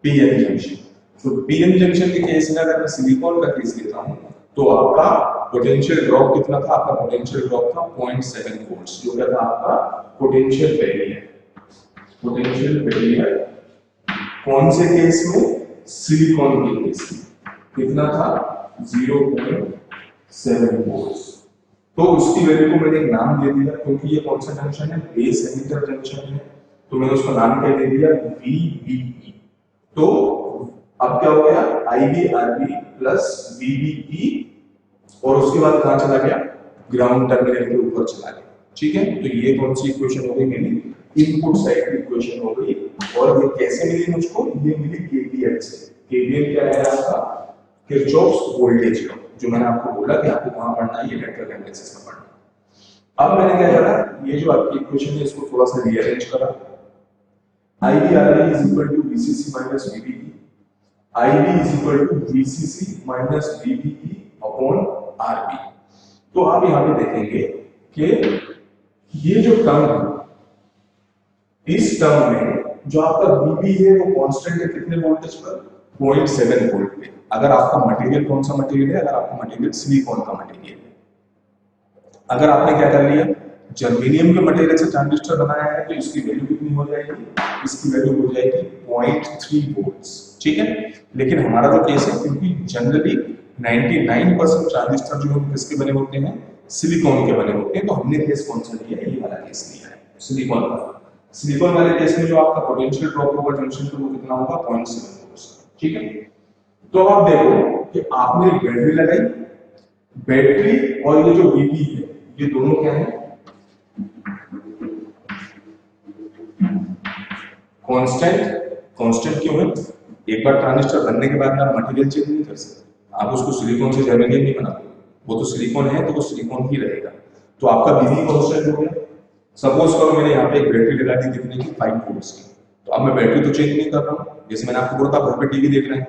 पीएन जंक्शन। तो पीएन जंक्शन के केस में अगर मैं सिलिकॉन का केस लेता हूं तो आपका पोटेंशियल ड्रॉप कितना था, आपका पोटेंशियल ड्रॉप था 0.7 वोल्ट्स, जो क्या था आपका पोटेंशियल बैरियर। पोटेंशियल बैरियर कौन से केस में, सिलिकॉन के केस में कितना था, 0.7 वोल्ट्स। तो उसकी वैल्यू को मैंने एक नाम दे दिया, क्योंकि ये कौन सा जंक्शन है, बेस एमिटर जंक्शन है, तो मैंने उसका नाम क्या दे दिया, VBE। तो अब क्या हो गया, IBRB प्लस VBE, और उसके बाद कहां चला गया, ग्राउंड टर्मिनल के ऊपर चला गया। ठीक है, तो ये कौन सी इक्वेशन हो गई मेरी, इनपुट साइड की इक्वेशन हो गई। और ये कैसे मिली मुझको, ये मिली KVL से। KVL क्या है आपका, किरचॉफ्स वोल्टेज लॉ, जो मैंने आपको बोला कि आपको कहां पढ़ना है, ये नेटवर्क एनालिसिस में पढ़ना है। अब मैंने क्या करा, ये जो आपकी इक्वेशन है इसको थोड़ा सा रीअरेंज करा। IBRB is equal to VCC minus VBE, IB is equal to VCC minus VBE upon RB। तो आप यहां पे देखेंगे कि ये जो टर्म है, इस टर्म में जो आपका VB है वो कांस्टेंट है कितने वोल्टेज पर, 0.7 वोल्ट पे। अगर आपका मटेरियल कौन सा मटेरियल है, अगर आपका मटेरियल सिलिकॉन का मटेरियल है, अगर आपने क्या कर लिया, जर्मेनियम के मटेरियल से ट्रांजिस्टर बनाया है, तो इसकी वैल्यू कितनी हो जाएगी, इसकी वैल्यू हो जाएगी 0.3 वोल्ट्स, ठीक है। लेकिन हमारा जो केस है, क्योंकि जनरली 99% ट्रांजिस्टर जो है किसके बने होते हैं, सिलिकॉन के बने होते हैं, तो हमने केस कौन सा लिया है, ये वाला केस लिया है सिलिकॉन का। सिलिकॉन वाले केस में जो आपका पोटेंशियल ड्रॉप होगा जंक्शन पे वो कितना होगा, 0.7 वोल्ट्स, ठीक है। तो अब आप देखो कि आपने बैटरी लगाई, बैटरी और ये जो वीबी है, ये दोनों क्या है, कांस्टेंट। कांस्टेंट क्यों है, एक बार ट्रांजिस्टर बनने के बाद आप मटेरियल चेंज नहीं कर सकते, आप उसको सिलिकॉन से जर्मेनियम नहीं बनाते, वो तो सिलिकॉन है तो वो सिलिकॉन ही रहेगा। तो आपका वीबी कांस्टेंट हो गया। सपोज करो मैंने यहाँ पे एक बैटरी लगा दी कितने की, 5 वोल्ट्स की, तो अब मैं बैटरी तो चेंज नहीं कर रहा हूँ। जैसे मैंने आपको बोला था घर पे टीवी देख रहे हैं,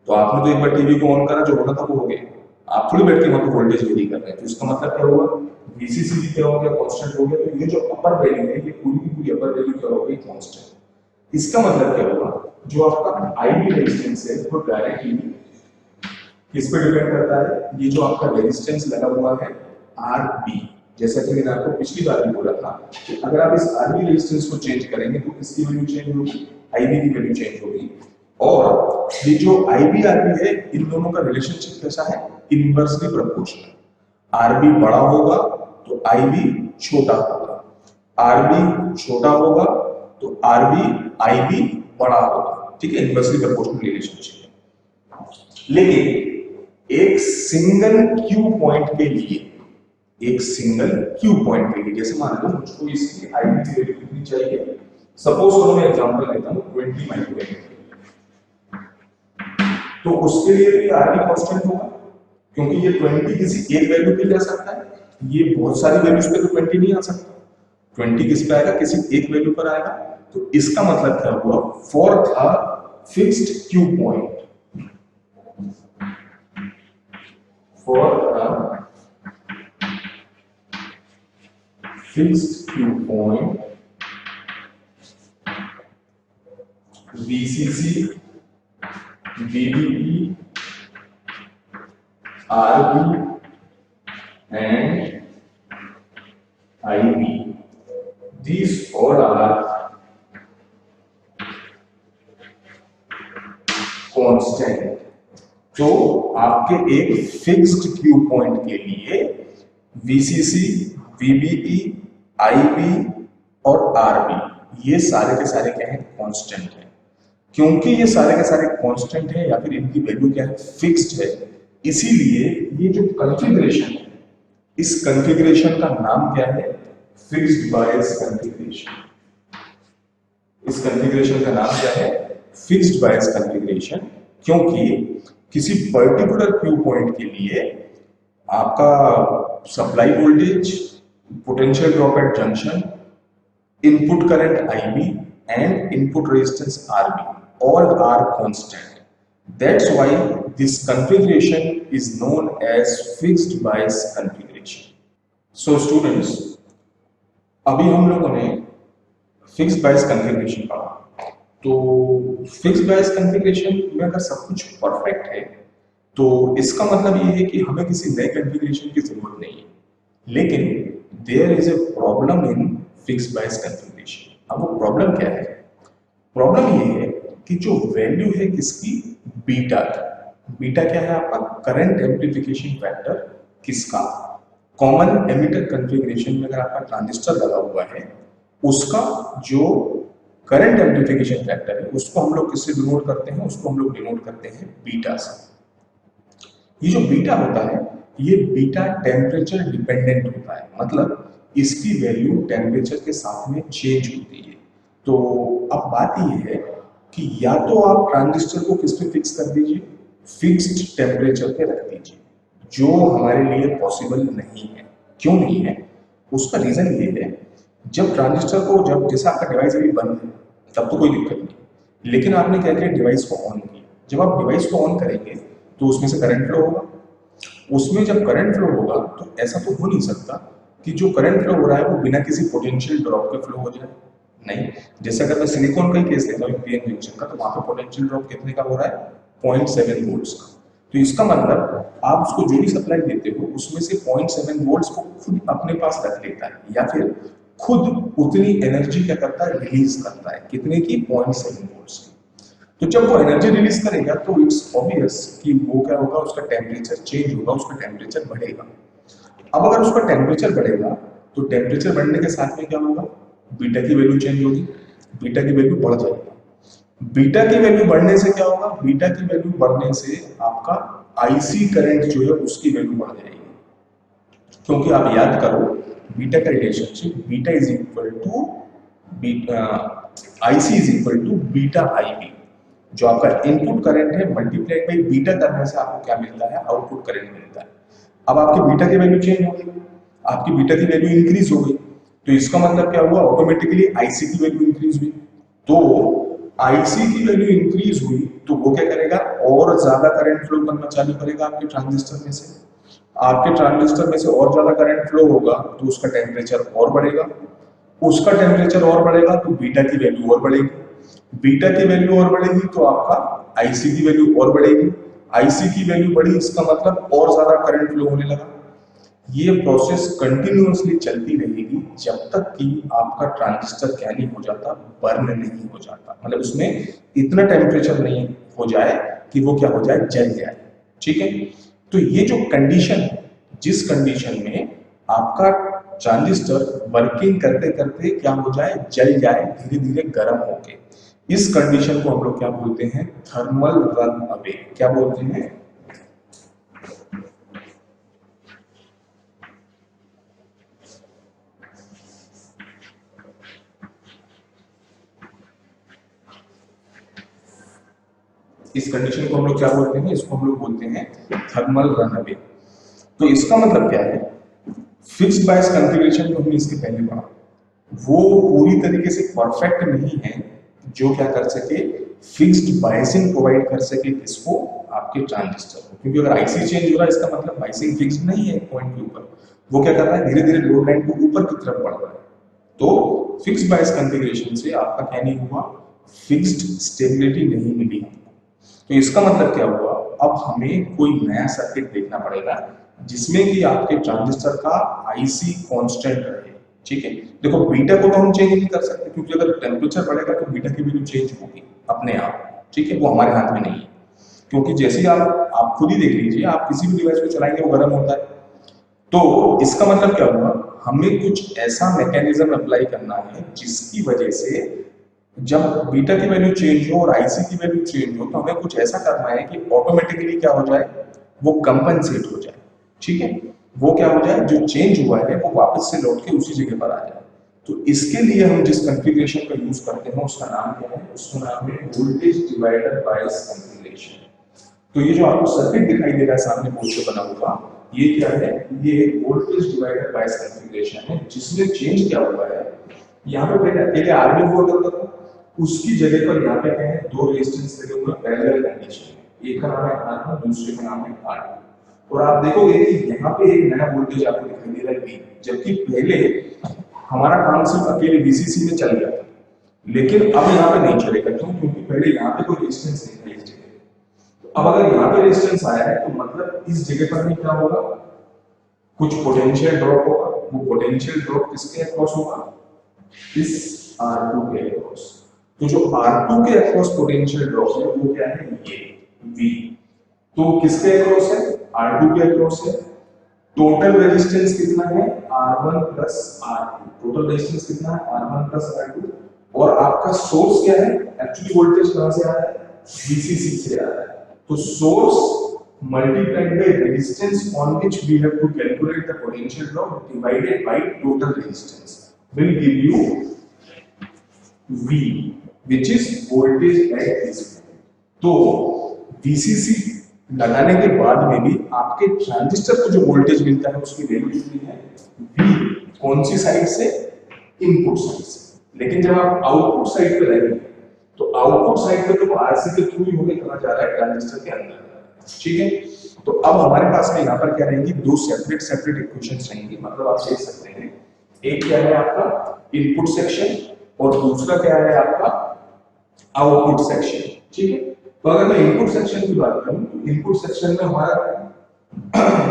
तो आपने तो एक बार टीवी को ऑन करा, जो होना था वो हो गया, आप थोड़ी बैठ के वहां पे वोल्टेज वेरी कर रहे हैं। तो इसका मतलब क्या हुआ, वीसीसी भी क्या हो गया, कांस्टेंट हो गया। तो ये जो अपर वैल्यू है, ये पूरी की पूरी अपर वैल्यू क्या हो गई, कांस्टेंट। इसका मतलब क्या हुआ, जो आपका आईवी रेजिस्टेंस है वो डायरेक्टली किस पे डिपेंड करता है, ये जो आपका रेजिस्टेंस लगा हुआ है आरबी, जैसा कि मैंने आपको पिछली बार भी बोला था कि अगर आप इस आरबी रेजिस्टेंस को चेंज करेंगे तो किसकी वैल्यू चेंज होगी, आईबी की वैल्यू चेंज होगी। और ये जो आईबी आरबी है, इन दोनों का रिलेशनशिप कैसा है, इनवर्सली प्रोपोर्शनल। आरबी बड़ा होगा तो आईबी छोटा होगा, आरबी छोटा होगा तो आरबी आईबी बड़ा होगा, ठीक है, इनवर्सली प्रोपोर्शनल रिलेशनशिप है। लेकिन एक सिंगल क्यू पॉइंट के लिए, एक सिंगल क्यू पॉइंट के लिए, जैसे मान लो मुझको इसकी आईबी की वैल्यू कितनी चाहिए, सपोज करो मैं एग्जांपल लेता हूं 20 माइक्रोएम्पियर, तो उसके लिए भी आरबी कांस्टेंट होगा, क्योंकि ये 20 किसी एक वैल्यू पे जा सकता है, ये बहुत सारी वैल्यूज पे तो 20 नहीं आ सकता, 20 किस पे आएगा, किसी एक वैल्यू पर आएगा। तो इसका मतलब क्या हुआ, for a fixed Q point, for a fixed Q point, VCC, VBE, RB and IB, these all are constant। तो आपके एक फिक्स्ड क्यू पॉइंट के लिए वीसीसी, वीबीई, आईबी और आरबी ये सारे के सारे क्या है, कांस्टेंट है। क्योंकि ये सारे के सारे कांस्टेंट है या फिर इनकी वैल्यू क्या है, फिक्स्ड है, इसीलिए ये जो कॉन्फ़िगरेशन है, इस कॉन्फ़िगरेशन का नाम क्या है, फिक्स्ड बायस कॉन्फ़िगरेशन। इस कॉन्फ़िगरेशन का नाम क्या है, फिक्स्ड बायस कॉन्फ़िगरेशन। क्योंकि किसी पर्टिकुलर क्यू पॉइंट के लिए आपका supply voltage, potential drop eight junction, input current IB and input resistance RB all are constant. That's why this configuration is known as fixed bias configuration. So students, अभी हम लोगों ने fixed bias configuration पढ़ा। तो fixed bias configuration में अगर सब कुछ परफेक्ट है तो इसका मतलब ये है कि हमें किसी नए कॉन्फ़िगरेशन की जरूरत नहीं है। लेकिन there is a problem in fixed bias configuration. अब वो प्रॉब्लम क्या है, प्रॉब्लम ये है कि जो वैल्यू है किसकी, बीटा की। बीटा क्या है आपका, करंट एम्प्लीफिकेशन फैक्टर किसका, कॉमन एमिटर कॉन्फ़िगरेशन में अगर आपका ट्रांजिस्टर लगा हुआ है उसका जो करंट एम्प्लीफिकेशन फैक्टर है उसको हम लोग किससे डिनोट करते हैं, उसको हम लोग डिनोट करते हैं बीटा से। ये जो बीटा होता है ये बीटा टेम्परेचर डिपेंडेंट होता है, मतलब इसकी वैल्यू टेम्परेचर के साथ में चेंज होती है। तो अब बात ये है कि या तो आप ट्रांजिस्टर को किस पे फिक्स कर दीजिए, फिक्स्ड टेम्परेचर पे रख दीजिए, जो हमारे लिए पॉसिबल नहीं है। क्यों नहीं है, उसका रीजन ये है, जब ट्रांजिस्टर को, जब जैसा आपका डिवाइस अभी बंद है तब तो कोई दिक्कत नहीं, लेकिन आपने क्या किया, डिवाइस को ऑन किया। जब आप डिवाइस को ऑन करेंगे तो उसमें से करंट फ्लो होगा, उसमें जब करंट फ्लो होगा तो ऐसा तो हो नहीं सकता कि जो करंट फ्लो हो रहा है वो बिना किसी पोटेंशियल ड्रॉप के फ्लो हो जाए, नहीं। जैसे अगर मैं सिलिकॉन का ही केस लेता हूँ पीएन जंक्शन का, तो वहां पे पोटेंशियल ड्रॉप कितने का हो रहा है, 0.7 वोल्ट्स का। तो इसका मतलब आप उसको जो भी सप्लाई देते हो उसमें से 0.7 वोल्ट्स को खुद अपने पास रख लेता है या फिर खुद उतनी एनर्जी क्या करता है, रिलीज करता है। कितने की? 0.7 वोल्ट्स की। तो जब वो एनर्जी रिलीज करेगा तो इट्स ऑब्वियस कि वो क्या होगा, उसका टेम्परेचर चेंज होगा, उसका टेम्परेचर बढ़ेगा। अब अगर उसका टेम्परेचर बढ़ेगा तो टेम्परेचर बढ़ने के साथ में क्या होगा, बीटा की वैल्यू चेंज होगी, बीटा की वैल्यू बढ़ जाएगी। बीटा की वैल्यू बढ़ने से क्या होगा, बीटा की वैल्यू बढ़ने से आपका आईसी करंट जो है उसकी वैल्यू बढ़ जाएगी। क्योंकि आप याद करो बीटा का relationship, beta is equal to beta, IC is equal to beta IB. जो आपका इनपुट करंट है मल्टीप्लाइड बाई बीटा करने से आपको क्या मिलता है, आउटपुट करंट मिलता है। अब आपकी बीटा की वैल्यू चेंज हो गई, आपकी बीटा की वैल्यू इंक्रीज हो गई, तो इसका मतलब क्या हुआ, ऑटोमेटिकली आईसी की वैल्यू इंक्रीज हुई। तो आईसी की वैल्यू इंक्रीज हुई तो वो क्या करेगा, और ज्यादा करंट फ्लो करना चालू करेगा आपके ट्रांजिस्टर में से। आपके ट्रांजिस्टर में से और ज्यादा करंट फ्लो होगा तो उसका टेम्परेचर और बढ़ेगा, उसका टेम्परेचर और बढ़ेगा तो बीटा की वैल्यू और बढ़ेगी, बीटा की वैल्यू और बढ़ेगी तो आपका आईसी की वैल्यू और बढ़ेगी, आईसी की वैल्यू बढ़ी इसका मतलब और ज्यादा करंट फ्लो होने लगा। ये प्रोसेस कंटिन्यूअसली चलती रहेगी जब तक कि आपका ट्रांजिस्टर क्या नहीं हो जाता, बर्न नहीं हो जाता, मतलब उसमें इतना टेम्परेचर नहीं हो जाए कि वो क्या हो जाए, जल जाए। ठीक है, तो ये जो कंडीशन है, जिस कंडीशन में आपका ट्रांजिस्टर वर्किंग करते करते क्या हो जाए, जल जाए, धीरे धीरे गर्म होके, इस कंडीशन को हम लोग क्या बोलते हैं, थर्मल रन अवे। क्या बोलते हैं? इस कंडीशन को हम लोग क्या बोलते हैं, इसको हम लोग बोलते हैं थर्मल रन अवे। तो इसका मतलब क्या है, फिक्स्ड बायस कॉन्फ़िगरेशन को हमने इसके पहले पढ़ा, वो पूरी तरीके से परफेक्ट नहीं है जो क्या कर सके, फिक्स्ड बायसिंग प्रोवाइड कर सके किसको, आपके ट्रांजिस्टर को। क्योंकि अगर आईसी चेंज हो रहा है इसका मतलब बायसिंग फिक्स्ड नहीं है पॉइंट के ऊपर, वो क्या कर रहा है, धीरे धीरे लोड लाइन को ऊपर की तरफ बढ़ रहा है। तो फिक्स्ड बायस कॉन्फ़िगरेशन से आपका क्या नहीं हुआ, फिक्स्ड स्टेबिलिटी नहीं मिली। तो इसका मतलब क्या हुआ, अब हमें कोई नया सर्किट देखना पड़ेगा जिसमें कि आपके ट्रांजिस्टर का आईसी कांस्टेंट रहे। ठीक है, देखो बीटा को तो हम चेंज नहीं कर सकते क्योंकि अगर टेम्परेचर बढ़ेगा तो बीटा की वैल्यू चेंज होगी अपने आप। ठीक है, वो हमारे हाथ में नहीं है, क्योंकि जैसे ही आप खुद ही देख लीजिए, आप किसी भी डिवाइस को चलाएंगे वो गर्म होता है। तो इसका मतलब क्या हुआ, हमें कुछ ऐसा मैकेनिज्म अप्लाई करना है जिसकी वजह से जब बीटा की वैल्यू चेंज हो और आईसी की वैल्यू चेंज हो तो हमें कुछ ऐसा करना है कि ऑटोमेटिकली क्या हो जाए, वो कंपनसेट हो जाए। ठीक है, वो क्या हो जाए, जो चेंज हुआ है वो वापस से लौट के उसी जगह पर आ जाए। तो इसके लिए हम जिस कॉन्फ़िगरेशन का यूज करते हैं उसका नाम क्या है, उसका नाम है वोल्टेज डिवाइडर बायस कॉन्फ़िगरेशन। तो ये जो आपको सर्किट दिखाई दे रहा है सामने बोर्ड से बना हुआ, ये क्या है, ये वोल्टेज डिवाइडर बायस कॉन्फ़िगरेशन है जिसमें चेंज क्या हुआ है, यहाँ पे पहले अकेले आरबी हुआ करता था, उसकी जगह पर यहाँ पे क्या है, दो रेजिस्टेंस लगे हुए पैरेलल कंडीशन में, एक का नाम है R1, दूसरे का नाम है R2। और आप देखोगे कि यहाँ पे एक नया वोल्टेज आपको दिखाई दे रहा है V, जबकि पहले हमारा काम सिर्फ अकेले VCC में चल गया था, लेकिन अब यहाँ पे नहीं चलेगा। क्यों? क्योंकि पहले यहाँ पे कोई रेजिस्टेंस नहीं था इस जगह। तो अब अगर यहाँ पे रेजिस्टेंस आया है तो मतलब इस जगह पर भी क्या होगा, कुछ पोटेंशियल ड्रॉप होगा। वो पोटेंशियल ड्रॉप किसके अक्रॉस होगा, इस R2 के अक्रॉस। तो जो R2 के अक्रॉस पोटेंशियल ड्रॉप है वो क्या है, ये V। तो किसके अक्रॉस है, R2 के अक्रॉस है। टोटल रेजिस्टेंस कितना है, R1 plus R2। Total resistance कितना है, R1 प्लस R2। और आपका सोर्स क्या है, एक्चुअली वोल्टेज कहां से आ रहा है, VCC से आ रहा है। तो source multiplied by resistance on which we have to calculate the potential drop divided by total resistance will give you V, which is voltage at this point. तो VCC लगाने के बाद में भी आपके ट्रांजिस्टर को जो वोल्टेज मिलता है उसकी वैल्यू कितनी है, V। कौन सी साइड से, इनपुट साइड से। लेकिन जब आप आउटपुट साइड पे रहेंगे तो आउटपुट साइड पे तो RC के थ्रू ही होके कहा जा रहा है ट्रांजिस्टर के अंदर। ठीक है, तो अब हमारे पास में यहाँ पर क्या रहेंगी, दो सेपरेट इक्वेशंस रहेंगी। मतलब आप देख सकते हैं, एक क्या है आपका इनपुट सेक्शन और दूसरा क्या है आपका आउटपुट सेक्शन। ठीक है, तो अगर मैं इनपुट सेक्शन की बात करूं तो इनपुट सेक्शन में हमारा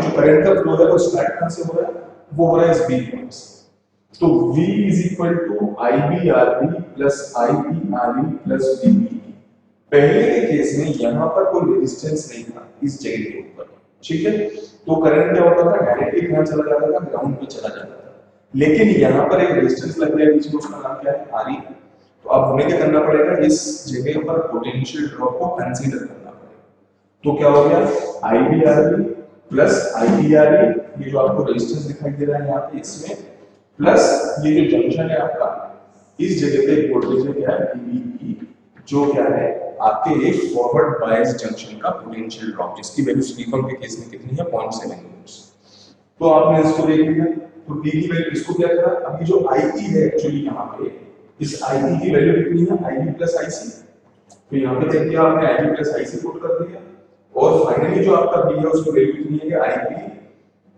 जो करंट का फ्लो है वो स्टार्ट कहां से हो रहा है, वो हो रहा है इस बी पॉइंट से। तो V is equal to IBRB plus IBRE plus VBE। पहले के केस में यहाँ पर कोई रेजिस्टेंस नहीं था इस जगह के ऊपर, ठीक है, तो करंट क्या होता था, डायरेक्टली कहां चला जाता था, ग्राउंड पे चला जाता था। लेकिन यहाँ पर एक रेजिस्टेंस लग गया बीच में, उसका नाम क्या है, RE। तो अब हमें क्या करना पड़ेगा, इस जगह पर पोटेंशियल ड्रॉप को कंसीडर करना पड़ेगा। तो क्या हो गया, IBRB प्लस IBRE, ये जो आपको रेजिस्टेंस दिखाई दे रहा है यहाँ पे इसमें, प्लस ये जो जंक्शन है आपका, इस जगह पे वोल्टेज है क्या है, VBE, जो क्या है आपके एक फॉरवर्ड बायस जंक्शन का पोटेंशियल ड्रॉप, जिसकी वैल्यू सिलिकॉन के केस में कितनी है, 0.7 वोल्ट्स। तो आपने इसको देख लिया, तो D की वैल्यू इसको क्या करा, अभी जो IE है एक्चुअली यहाँ पे, इस IE की वैल्यू कितनी है, IB प्लस IC। तो यहाँ पे देख लिया आपने, IB प्लस IC पुट कर दिया, और फाइनली जो आपका B है उसकी वैल्यू कितनी है, IB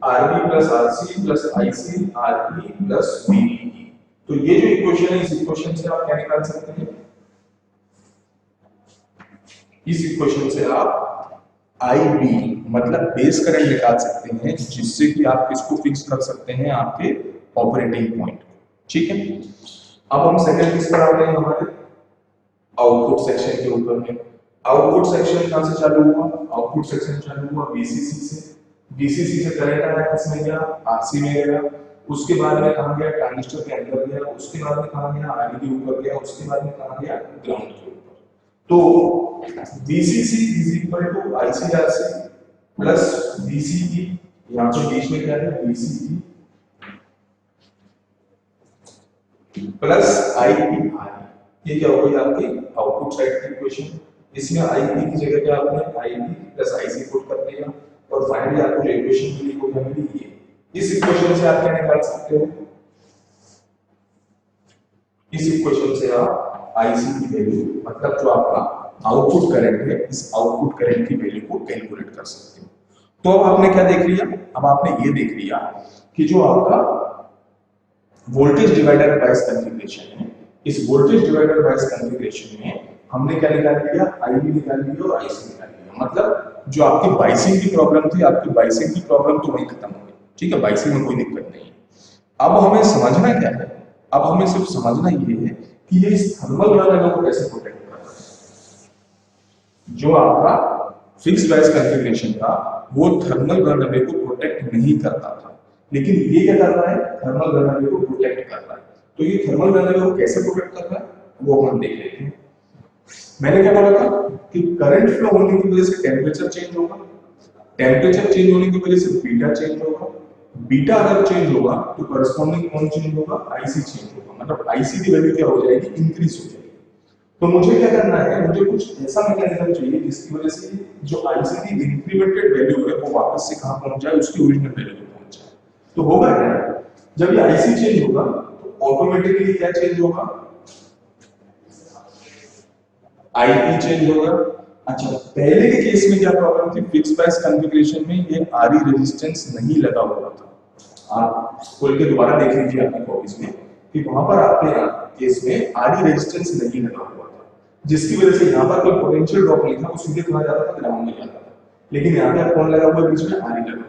RB plus RC plus IC RE plus VBE। तो ये जो इक्वेशन है, इस इक्वेशन से आप क्या निकाल सकते हैं, इस इक्वेशन से आप IB मतलब बेस करंट निकाल सकते हैं, जिससे कि आप किसको फिक्स कर सकते हैं, आपके ऑपरेटिंग पॉइंट, ठीक है। अब हम सेकंड किस पर आते हैं, हमारे आउटपुट सेक्शन के ऊपर में। आउटपुट सेक्शन कहां से चालू हुआ, आउटपुट सेक्शन चालू हुआ VCC से। VCC से करंट आया, किसमें गया, RC में गया, उसके बाद में कहां गया, ट्रांजिस्टर के अंदर गया, उसके बाद में कहां गया, RE के ऊपर गया, उसके बाद में कहां गया, ग्राउंड के ऊपर। तो VCC is equal to ICRC plus VCE, यहाँ पे बीच में क्या है, VCE प्लस IPR। ये क्या हो गई आपकी आउटपुट साइड की इक्वेशन। इसमें IP की जगह पे आपने IB प्लस IC पुट कर दिया, और फाइनली आपको जो इक्वेशन मिली वो क्या मिली, ये। इस इक्वेशन से आप क्या निकाल सकते हो, इस इक्वेशन से आप IC की वैल्यू मतलब जो आपका आउटपुट करंट है, इस आउटपुट करंट की वैल्यू को कैलकुलेट कर सकते हो। तो अब आपने क्या देख लिया, अब आपने ये देख लिया कि जो आपका वोल्टेज डिवाइडर बायस कॉन्फ़िगरेशन है, इस वोल्टेज डिवाइडर बायस कॉन्फ़िगरेशन में हमने क्या निकाल लिया, IB निकाल लिया और IC निकाल लिया। मतलब जो आपकी बाइसिंग की प्रॉब्लम थी, आपकी बाइसिंग की प्रॉब्लम तो वहीं खत्म हो गई, ठीक है, बाइसिंग में कोई दिक्कत नहीं है। अब हमें समझना क्या है, अब हमें सिर्फ समझना ये है कि ये इस थर्मल रन को कैसे प्रोटेक्ट कर रहा है। जो आपका फिक्स बायस कॉन्फ़िगरेशन था वो थर्मल रन को प्रोटेक्ट नहीं करता था, लेकिन ये क्या कर रहा है, थर्मल रन को प्रोटेक्ट कर रहा है। तो ये थर्मल रन को कैसे प्रोटेक्ट कर रहा है वो हम देख लेते हैं। मैंने क्या बोला था कि करंट फ्लो होने की वजह से टेम्परेचर चेंज होगा, टेम्परेचर चेंज होने की वजह से बीटा चेंज होगा, बीटा अगर चेंज होगा तो करस्पॉन्डिंग कौन चेंज होगा, IC चेंज होगा, मतलब IC की वैल्यू क्या हो जाएगी, इंक्रीज हो जाएगी। तो मुझे क्या करना है, मुझे कुछ ऐसा मैकेनिज्म चाहिए जिसकी वजह से जो IC की इंक्रीमेंटेड वैल्यू है वो वापस से कहां पहुंच जाए, उसकी ओरिजिनल वैल्यू पे पहुंच जाए। तो होगा क्या, जब ये IC चेंज होगा तो ऑटोमेटिकली क्या चेंज होगा, IP चेंज होगा। अच्छा, पहले के केस में क्या प्रॉब्लम थी, फिक्स बायस कॉन्फ़िगरेशन में ये RE रेजिस्टेंस नहीं लगा हुआ था। आप खोल के दोबारा देख लीजिए अपनी कॉपीज में कि वहां पर आपके केस में RE रेजिस्टेंस नहीं लगा हुआ था, जिसकी वजह से यहाँ पर कोई पोटेंशियल ड्रॉप नहीं था, वो सीधे कहाँ जाता था, ग्राउंड में जाता था। लेकिन यहाँ पे कौन लगा हुआ है बीच में, RE लगा हुआ।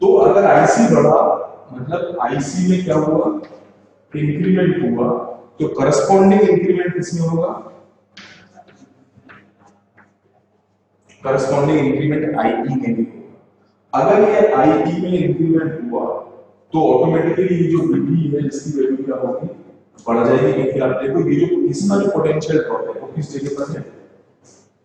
तो अगर IC बढ़ा मतलब IC में क्या हुआ, इंक्रीमेंट हुआ, तो करस्पॉन्डिंग इंक्रीमेंट किसमें होगा, करस्पॉन्डिंग इंक्रीमेंट IE में भी होगा। अगर ये IE में इंक्रीमेंट हुआ तो ऑटोमेटिकली ये जो VB है इसकी वैल्यू क्या होगी, बढ़ जाएगी, क्योंकि आप देखो ये जो इसका जो पोटेंशियल ड्रॉप है वो किस जगह पर है,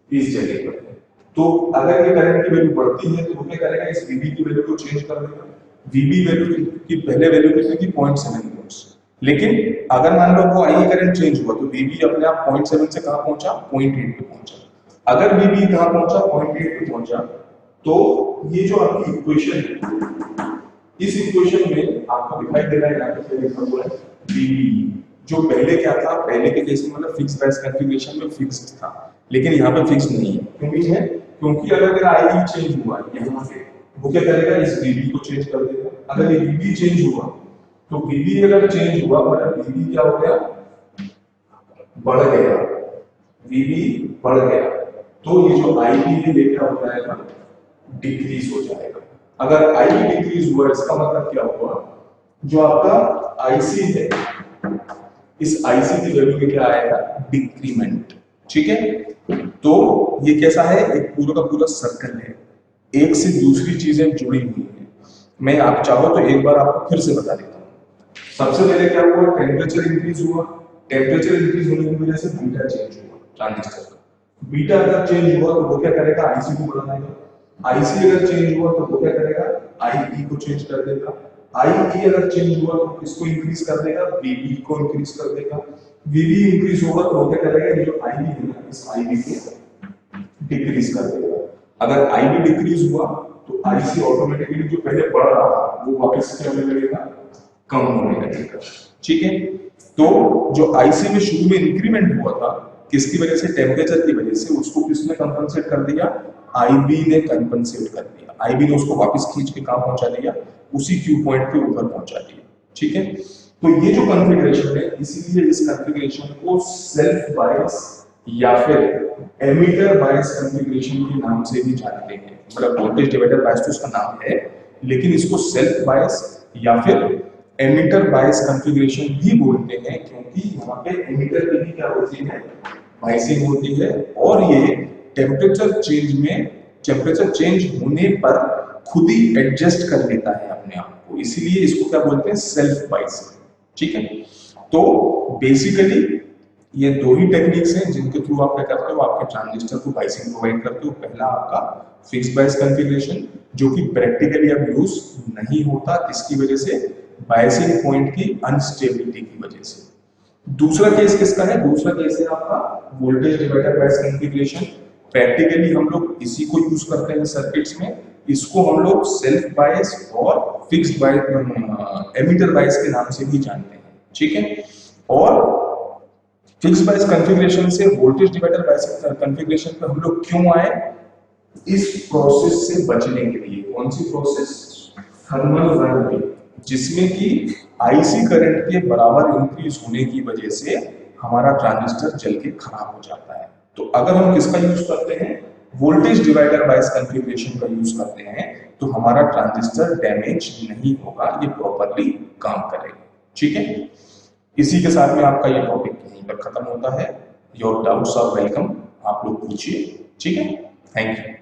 इस जगह पर है। तो अगर ये करंट की वैल्यू बढ़ती है तो वो क्या करेगा, इस VB की वैल्यू को चेंज कर देगा। VB वैल्यू की पहले वैल्यू कितनी थी, 0.7 वोल्ट्स, लेकिन अगर मान लो वो IE करंट चेंज हुआ तो VB अपने आप 0.7 से कहां पहुंचा, 0.8 पे पहुंचा। अगर VB कहां पहुंचा, 0.8 पे पहुंचा, तो ये जो आपकी इक्वेशन है, इस इक्वेशन में आपको दिखाई दे रहा है यहाँ पे लिखा हुआ है VBE, जो पहले क्या था, पहले के केस में मतलब फिक्स बायस कॉन्फ़िगरेशन में फिक्स था, लेकिन यहाँ पे फिक्स नहीं है। क्यों नहीं है, क्योंकि अगर मेरा IE चेंज हुआ यहाँ से, वो क्या करेगा, इस VB को चेंज कर देगा। अगर ये VB चेंज हुआ तो VB अगर चेंज हुआ मतलब VB क्या हो गया, बढ़ गया, VB बढ़ गया। तो ये जो आई बी है ये क्या हो जाएगा, डिक्रीज हो जाएगा। अगर आई बी डिक्रीज हुआ इसका मतलब क्या हुआ, जो आपका आईसी है इस आईसी की वैल्यू में क्या आएगा, डिक्रीमेंट। ठीक है, तो ये कैसा है, एक पूरा का पूरा सर्कल है, एक से दूसरी चीजें जुड़ी हुई है। मैं आप चाहो तो एक बार आपको फिर से बता देता हूँ। सबसे पहले क्या हुआ, टेम्परेचर इंक्रीज हुआ, टेम्परेचर इंक्रीज होने की वजह से बीटा चेंज हुआ ट्रांजिस्टर का। बीटा अगर चेंज हुआ तो वो क्या करेगा, आईसी को बढ़ाएगा। आईसी अगर चेंज हुआ तो वो क्या करेगा, आईई को चेंज कर देगा। आईई अगर चेंज हुआ तो इसको इंक्रीज कर देगा, वीबी को इंक्रीज कर देगा। वीबी इंक्रीज होगा तो वो क्या करेगा, ये जो आईबी है ना इस आईबी को डिक्रीज कर देगा। अगर आईबी डिक्रीज हुआ तो आईसी ऑटोमेटिकली जो पहले बढ़ रहा था वो वापस क्या होने लगेगा, कम होने लगेगा। ठीक है, तो जो आईसी में शुरू में इंक्रीमेंट हुआ था किसकी वजह से, टेम्परेचर की वजह से, उसको किसने कंपनसेट कर दिया, आईबी ने कंपनसेट कर दिया। आईबी ने उसको वापस खींच के कहां पहुंचा दिया, उसी क्यू पॉइंट के ऊपर पहुंचा दिया। ठीक है, तो ये जो कॉन्फ़िगरेशन है, इसीलिए इस कॉन्फ़िगरेशन को सेल्फ बायस या फिर एमीटर बायस कॉन्फ़िगरेशन के नाम से भी जानते हैं। मतलब वोल्टेज डिवाइडर बायस तो उसका नाम है, लेकिन इसको सेल्फ बायस या फिर एमीटर बायस कॉन्फ़िगरेशन भी बोलते हैं, क्योंकि यहाँ पे एमीटर की भी क्या होती है, बायसिंग होती है, और ये टेम्परेचर चेंज होने पर खुद ही एडजस्ट कर लेता है अपने आप को, इसीलिए इसको क्या बोलते हैं, सेल्फ बायसिंग। ठीक है, तो बेसिकली ये दो ही टेक्निक्स हैं जिनके थ्रू आप क्या करते हो, आपके ट्रांजिस्टर को बायसिंग प्रोवाइड करते हो। पहला आपका फिक्स बायस कॉन्फ़िगरेशन, जो कि प्रैक्टिकली अब यूज नहीं होता, किसकी वजह से, बायसिंग पॉइंट की अनस्टेबिलिटी की वजह से। दूसरा केस किसका है, दूसरा केस है आपका voltage divider bias configuration. Practically हम लोग इसी को यूज करते हैं सर्किट्स में। इसको हम लोग सेल्फ बायस और फिक्स्ड बायस, एमीटर बायस के नाम से भी जानते हैं। ठीक है, और फिक्स बायस कॉन्फ़िगरेशन से वोल्टेज डिवाइडर बायस कॉन्फ़िगरेशन पे हम लोग क्यों आए, इस प्रोसेस से बचने के लिए। कौन सी प्रोसेस, थर्मल रन, जिसमें कि आईसी करंट के बराबर इंक्रीज होने की वजह से हमारा ट्रांजिस्टर जल के खराब हो जाता है। तो अगर हम किसका यूज करते हैं, वोल्टेज डिवाइडर बायस कॉन्फ़िगरेशन का यूज करते हैं, तो हमारा ट्रांजिस्टर डैमेज नहीं होगा, ये प्रॉपर्ली काम करेगा। ठीक है, इसी के साथ में आपका ये टॉपिक यहीं पर खत्म होता है। योर डाउट्स आर वेलकम, आप लोग पूछिए। ठीक है, थैंक यू।